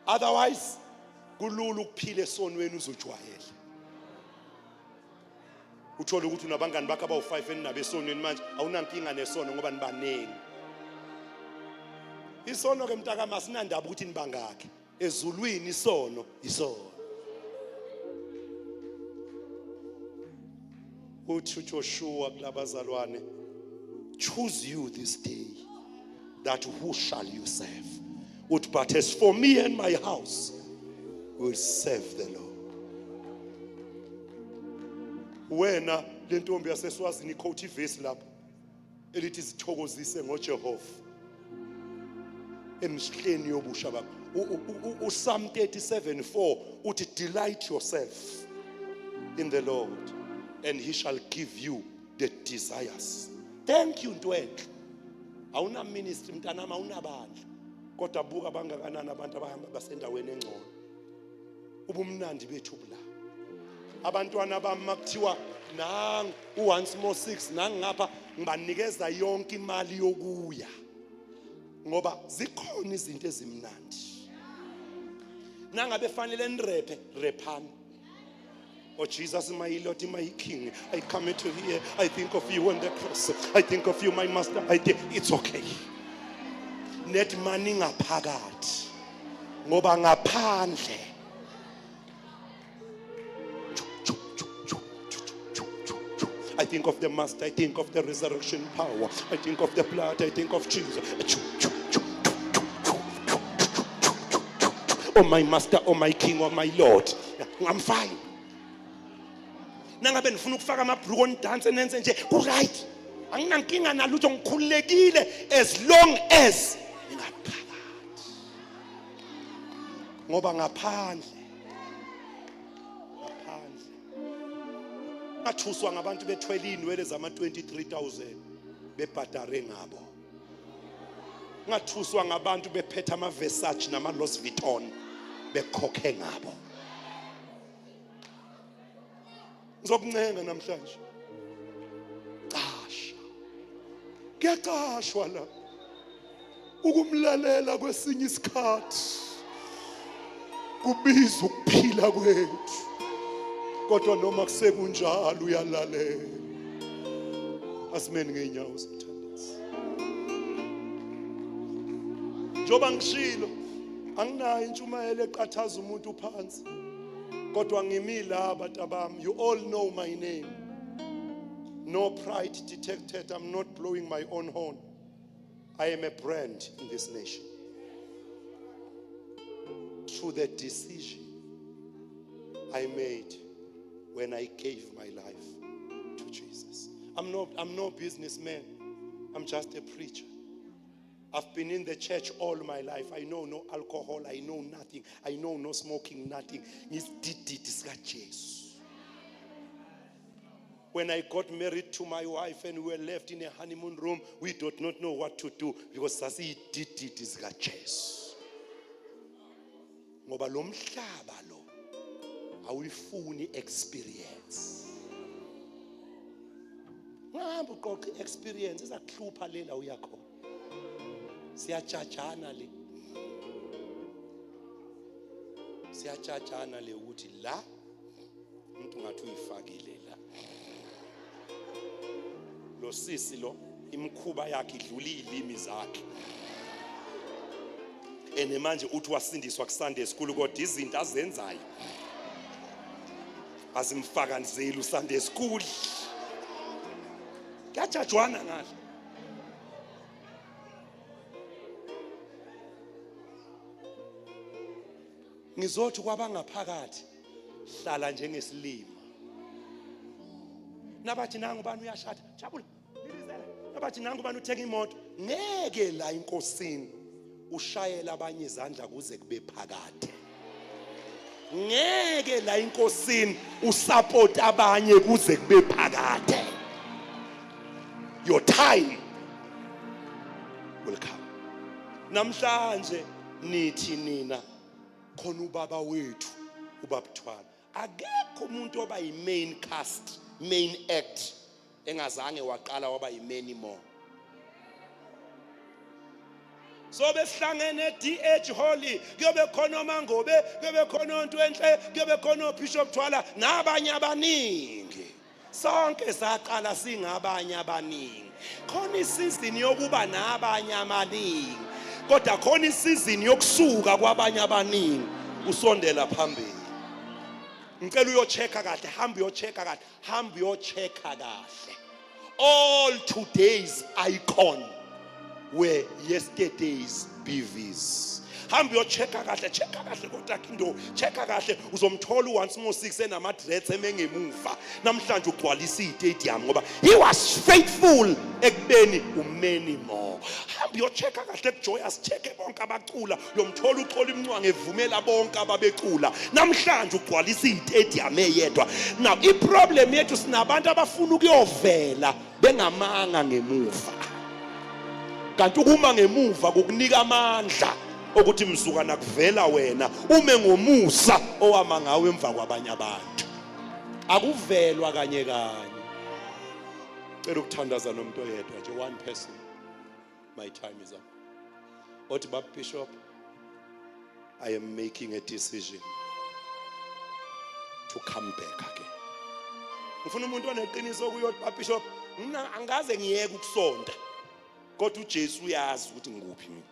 B: Otherwise kulula ukuphila esonweni uzojwayela. Uthola ukuthi unabangani bakho abawu5 enabesonweni manje awunankinga nesono ngoba nibaningi. Isono ke mntaka masinandaba ukuthi nibangakhe. Ezulwini isono. Uthi Joshua kulabazalwane, choose you this day that who shall you serve. But as for me and my house, we will serve the Lord. Wena le ntombi yaseSwazini iquote ivesi lapha elithi sithokozise ngoJehova emhleni yobusha bakho. uPsalm 37:4 uthi delight yourself in the Lord and he shall give you the desires. Thank you Ntwenhle. Awuna ministry mntanami awunabandla. Kodwa buka bangakanani abantu abahamba basendaweni engcono. Ubumnandi bethu bula. Abantwana bami makuthiwa nangu u1 more 6 nangu ngapha ngibanikeza yonke imali yokuya. Ngoba zikhona izinto ezimnandi. Nangabe fanele nirephe rephani. Oh Jesus, my Lord, my King, I come to here. I think of you on the cross. I think of you, my Master. It's okay. Net money ngaphakathi. Ngoba ngaphandle. I think of the Master. I think of the resurrection power. I think of the blood. I think of Jesus. Oh my Master, oh my King, oh my Lord. I'm fine. Nangabe nifuna ukufaka amabhruko ondance nenze nje ku right. Anginankinga nalutho ngikhululekile as long as ngaphakathi. Ngoba ngaphandle. Ngathuswa ngabantu bethwele inwele zama 23,000 bebhadare ngabo. Ngathuswa ngabantu bephethe ama Versace nama Louis Vuitton bekhokhe ngabo. Ngizokuncenga namhlanje. Qasha. Kuyaqashwa la. Ukumlalela kwesinye isikhathi kubiza ukuphila kwethu. Kodwa noma kusekunjalo uyalalela. Asimeni ngeenyawo sithandazwe. Njoba ngishilo anginayo intshumayelo eqathaza umuntu phansi. Kodwa ngimila abatabami, you all know my name. No pride detected. I'm not blowing my own horn. I am a brand in this nation. Through the decision I made when I gave my life to Jesus. I'm no businessman. I'm just a preacher. I've been in the church all my life. I know no alcohol. I know nothing. I know no smoking, nothing. When I got married to my wife and we were left in a honeymoon room, we did not know what to do because sasi did Jesus. Ngoba lo mhlaba lo awuyifuni experience. Ngihamba uqoqa experience izakuhlupha lela uyakhona. Siyajajana le ukuthi la umuntu ngathi uyifakile la. Lo sisi lo imkhuba yakhe idlula izilimi zakhe. Ene manje uthi wasindiswa ku Sunday school kodwa izinto azenzayo azimfakanizeli u Sunday school. Kuyajajwana ngalo. Ngizothi kwabangaphakathi hlala njengesilima. Nabathi nangu ubani uyashada, jabula, nilizela. Nabathi nangu ubani uthenga imoto, ngeke la inkosini ushayela abanye izandla kuze kube phakade. Ngeke la inkosini usupport abanye kuze kube phakade. Your time will come. Namhlanje nithi nina khona ubaba wethu ubabthwala. Akekho umuntu oba yi-main cast, main act engazange waqala waba yi-main more. So besihlangene DH Holly kuyobe khona uMangobe, kuyobe khona uNtwenhle, kuyobe khona uBishop Thwala nabanye abaningi. sonke saqala singabanye abaningi. Khona isizini yokuba nabanye abaningi, kodwa khona isizini yokusuka kwabanye abaningi usondela phambili. Ngicela uyochecka kahle, hamba uyochecka kahle. All today's icon were yesterday's BVs. Hamba uyochecka kahle kodwa kindo checka kahle uzomthola u106 enama-dreads emengemuva namhlanje ugcwalisa istadium ngoba he was faithful ekubeni umany more. Hamba uyochecka kahle kuJoyous, checke bonke abacula, uyomthola uxola imncwangu evumela bonke ababecula namhlanje ugcwalisa istadium eyedwa. Now iproblem yethu sinabantu abafuna ukuyovela bengamanga ngemuva, kanti ukuma ngemuva kukunika amandla ukuthi msuka nakuvela wena ume ngomusa owama ngawe emva kwabanye abantu. Akuvelwa kanye kanye. Cela ukuthandaza nomuntu oyedwa nje, one person. My time is up. Othi Baba Bishop, I am making a decision to come back again. Ngifuna umuntu oneqiniso kuyothi Baba Bishop, mina angaze ngiyeke ukusonda, kodwa uJesu uyazi ukuthi ngikuphi mina.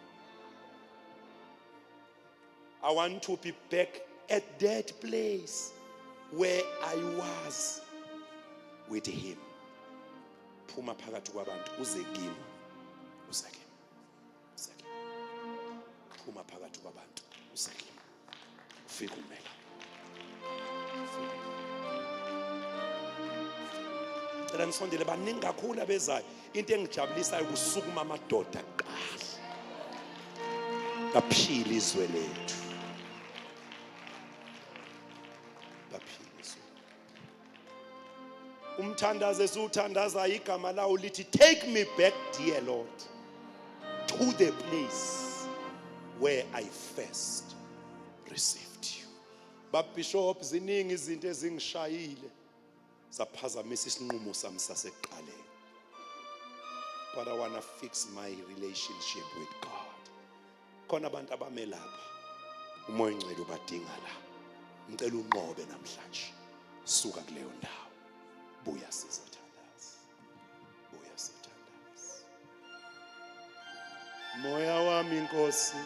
B: I want to be back at that place where I was with him. Phuma phakathi kwabantu uze kimi. Phuma phakathi kwabantu uze kimi. Ufike umela. Cela nisondele baningi kakhulu abezayo. Into engijabulisayo kusukuma amadoda kuqala. Kaphila izwe lethu. Umthandaze siwuthandaza igama lawo lithi, take me back, dear Lord, to the place where I first received you. Baba Bishop, ziningi izinto ezingishayile zaphazamisa isinqumo sami sasekuqaleni, but I want to fix my relationship with God. Khona abantu abame lapha, umoya ongcwele ubadinga la. Ngicela unqobe namhlanje, suka kuleyo ndawo. Buya sizothandaza. Moya wami Nkosi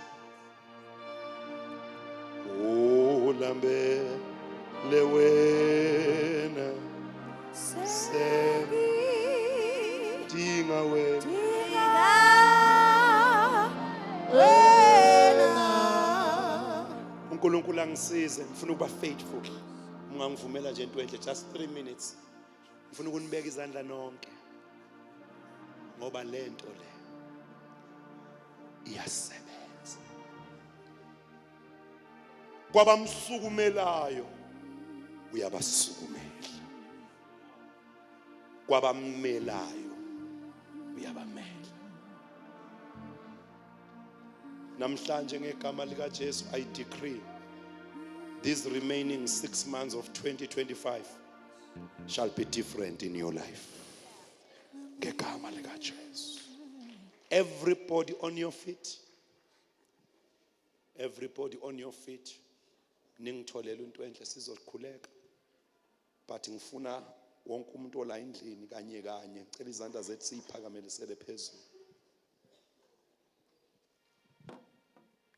B: ulambele wena, sedinga wena. uNkulunkulu angisize, ngifuna ukuba faithful. Ungangivumela nje into enhle, just 3 minutes. Ngifuna ukunibeka izandla nonke, ngoba lento le iyasebenza. Kwabamsukumelayo uyabasukumela, kwabamelayo uyabamela. Namhlanje ngegama lika Jesu I decree these remaining 6 months of 2025 shall be different in your life. Ngegama lika Jesu. Everybody on your feet. Everybody on your feet. Ningitholela into enhle sizokhuleka. But ngifuna wonke umuntu ola endlini kanye kanye ngicela izandla zethu siphakamisele phezulu.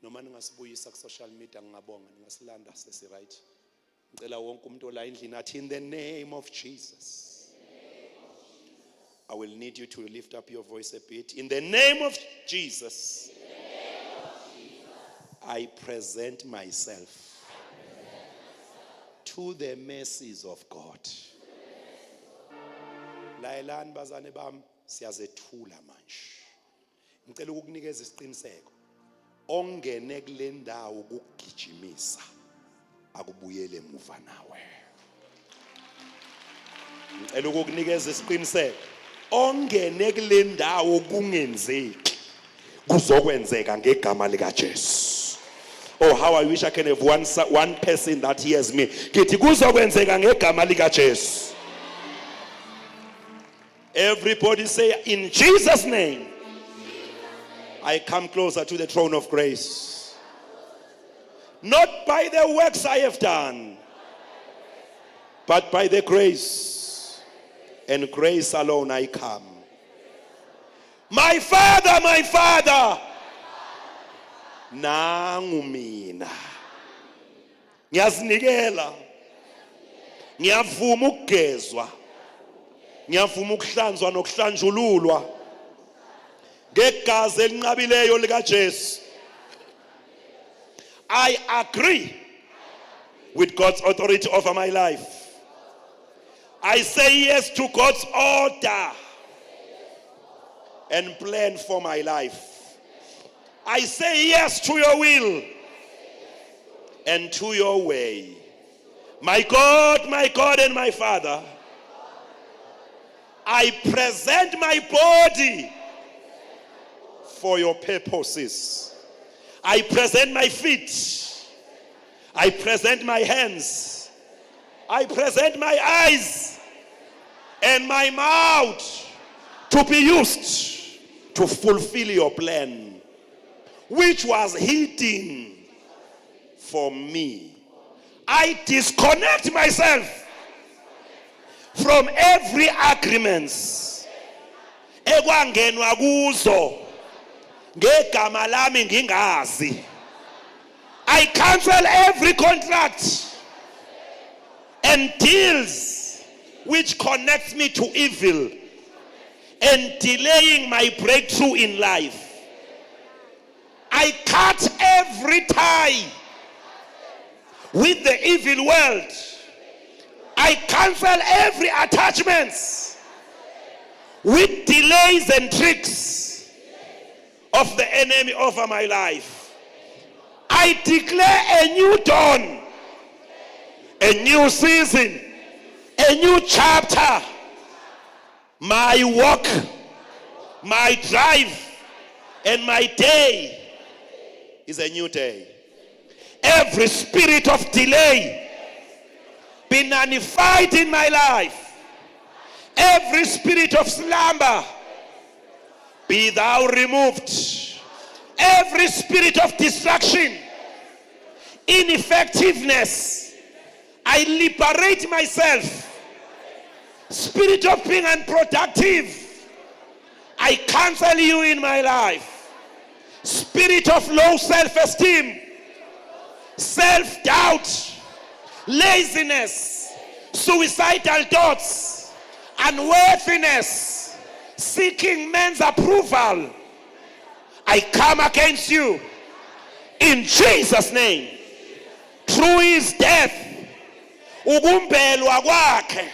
B: Noma ningasibuyisa ku social media ngingabonga, ningasilanda sesi right. Ngicela wonke umuntu ola endlini athi in the name of Jesus. I will need you to lift up your voice a bit. In the name of Jesus. I present myself to the mercies of God. Layelani bazane bam, siyazethula manje. Ngicela ukukunikeza isiqiniseko. Ongene kule ndawo ukugijimisa akubuyele emuva nawe. Ngicela ukukunikeza isiqiniseko. Ongene kule ndawo kungenzeki kuzokwenzeka ngegama lika Jesu. Oh, how I wish I can have one person that hears me. Kithi kuzokwenzeka ngegama lika Jesu. Everybody say, in Jesus' name, I come closer to the throne of grace. Not by the works I have done, but by the grace and grace alone I come. My Father, nangu mina. Ngiyazinikela. Ngiyavuma ukugezwa. Ngiyavuma ukuhlanzwa nokuhlanjululwa ngegazi elinqabileyo lika Jesu. I agree with God's authority over my life. I say yes to God's order and plan for my life. I say yes to your will and to your way. My God and my Father, I present my body for your purposes. I present my feet. I present my hands. I present my eyes and my mouth to be used to fulfill your plan, which was hidden for me. I disconnect myself from every agreements ekwangenwa kuzo ngegama lami ngingazi. I cancel every contract and deals which connects me to evil and delaying my breakthrough in life. I cut every tie with the evil world. I cancel every attachments with delays and tricks of the enemy over my life. I declare a new dawn, a new season, a new chapter. My walk, my drive, and my day is a new day. Every spirit of delay be nullified in my life. Every spirit of slumber be thou removed. Every spirit of distraction, ineffectiveness, I liberate myself. Spirit of being unproductive, I cancel you in my life. Spirit of low self-esteem, self-doubt, laziness, suicidal thoughts, unworthiness, seeking men's approval, I come against you in Jesus' name. Through his death, ukumbelwa kwakhe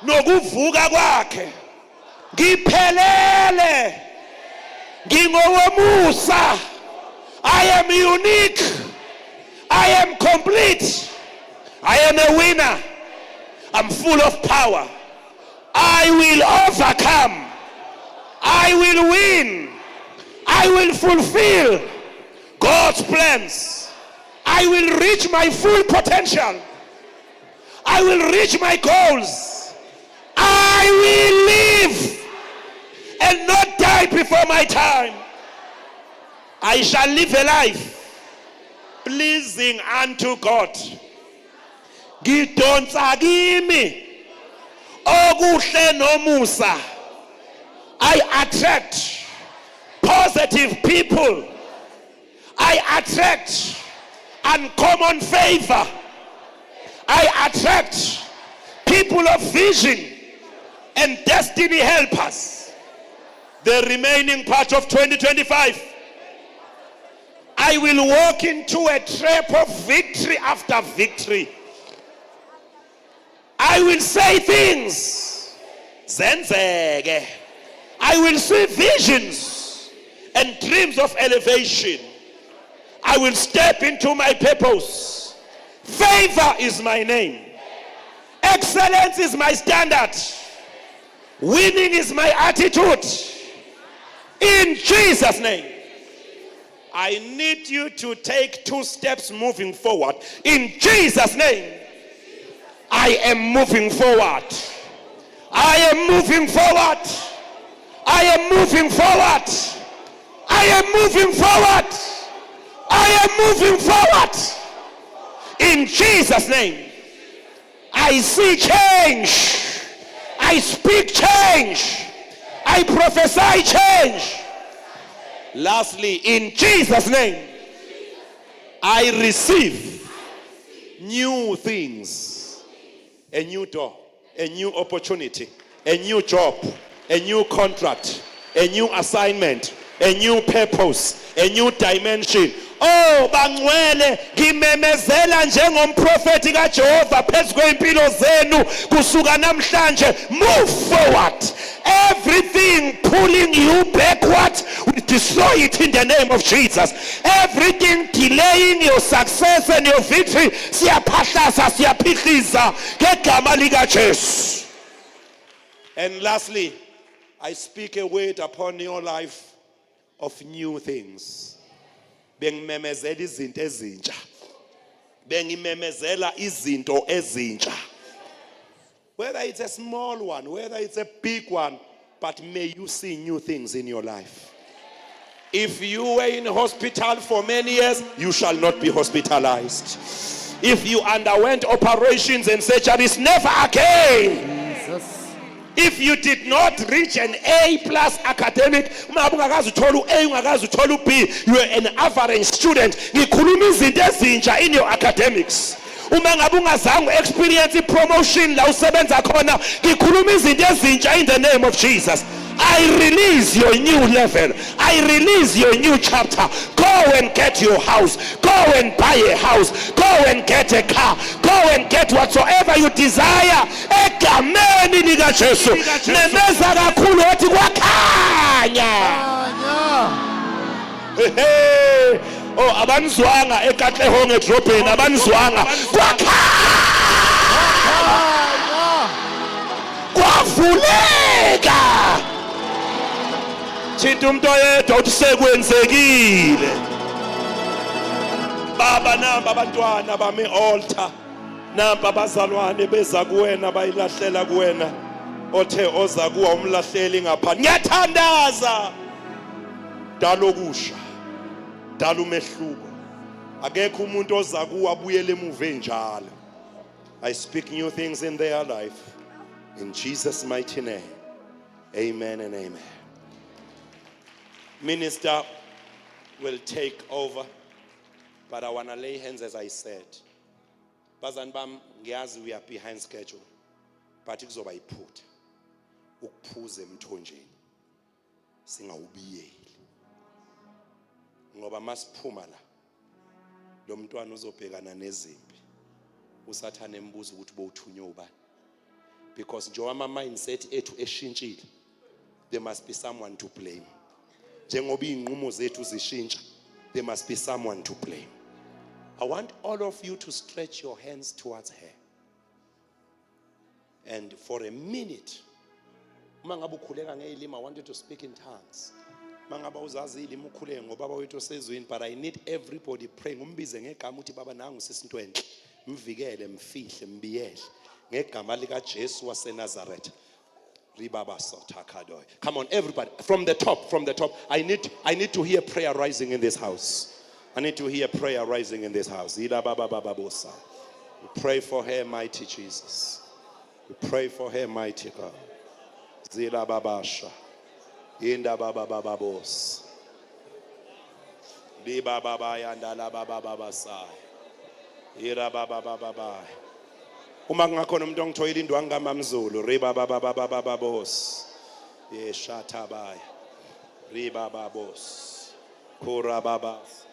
B: nokuvuka kwakhe ngiphelele, ngingowomusa. I am unique, I am complete, I am a winner, I'm full of power. I will overcome, I will win, I will fulfill God's plans. I will reach my full potential. I will reach my goals. I will live and not die before my time. I shall live a life pleasing unto God. Ngidonsa kimi okuhle nomusa. I attract positive people. I attract uncommon favor. I attract people of vision and destiny helpers. The remaining part of 2025, I will walk into a trap of victory after victory. I will say things, zenzeke. I will see visions and dreams of elevation. I will step into my purpose. Favor is my name. Excellence is my standard. Winning is my attitude. In Jesus' name. I need you to take 2 steps moving forward. In Jesus' name. I am moving forward. I am moving forward. I am moving forward. I am moving forward. I am moving forward. In Jesus' name. I see change. I I speak change. I prophesy change. Lastly, in Jesus' name, I receive new things. A new door, a new opportunity, a new job, a new contract, a new assignment, a new purpose, a new dimension. Oh, bangcwele ngimemezela njengomprofeti kaJehova phezu kwempilo zenu kusuka namhlanje. Move forward. Everything pulling you backward, we destroy it in the name of Jesus. Everything delaying your success and your victory, siyaphahlasa, siyaphihliza ngegama likaJesu. And lastly, I speak a word upon your life of new things. Bengimemezela izinto ezintsha. Bengimemezela izinto ezintsha. Whether it's a small one, whether it's a big one, but may you see new things in your life. If you were in hospital for many years, you shall not be hospitalized. If you underwent operations and surgeries, never again.
C: Jesus.
B: If you did not reach an A+ academic, you were an average student, ngikhuluma izinto ezintsha in your academics. Uma ngabe ungazange experience promotion la usebenza khona, ngikhuluma izinto ezintsha in the name of Jesus. I release your new level. I release your new chapter. Go and get your house. Go and buy a house. Go and get a car. Go and get whatsoever you desire. Egameni lika Jesu. Nemeza kakhulu wathi kwakhanya. Hey. Oh, abanizwanga eKatlehong edrobheni, abanizwanga kwakhanya. Kwavuleka. Thinta umuntu oyedwa uthi sekwenzekile. Baba, namba abantwana bami altar, namba abazalwane beza kuwena bayilahlela kuwena, othe oza kuwa umlahleli ngapha. Ngiyathandaza. Dala okusha, dala umehluko. Akekho umuntu oza kuwa abuyele emuva enjalo. I speak new things in their life. In Jesus' mighty name. Amen and amen. Minister will take over, but I want to lay hands as I said. Bazan bam ngiyazi we are behind schedule, but kuzoba iphutha ukuphuza emthonjeni singawubiyeli ngoba masiphuma la lo mntwana uzobhekana nezimpi usathane embuza ukuthi bowuthunywe ubani, because njengoba ama mindset ethu eshintshile, there must be someone to blame. Njengoba inqumo zethu zishintsha, there must be someone to blame. I want all of you to stretch your hands towards her. And for a minute, I want you to speak in tongues. But I need everybody praying. Come on, everybody, from the top. I need to hear prayer rising in this house. I need to hear prayer rising in this house. We pray for her, mighty Jesus. We pray for her, mighty God. Zila babasha, inda baba babos, liba baba yanda la baba babasai, ira baba baba. Uma ngakhona umuntu ongithoyile indwanga mamzulu, riba baba baba babos, ye shatabaya, riba babos, kura babas.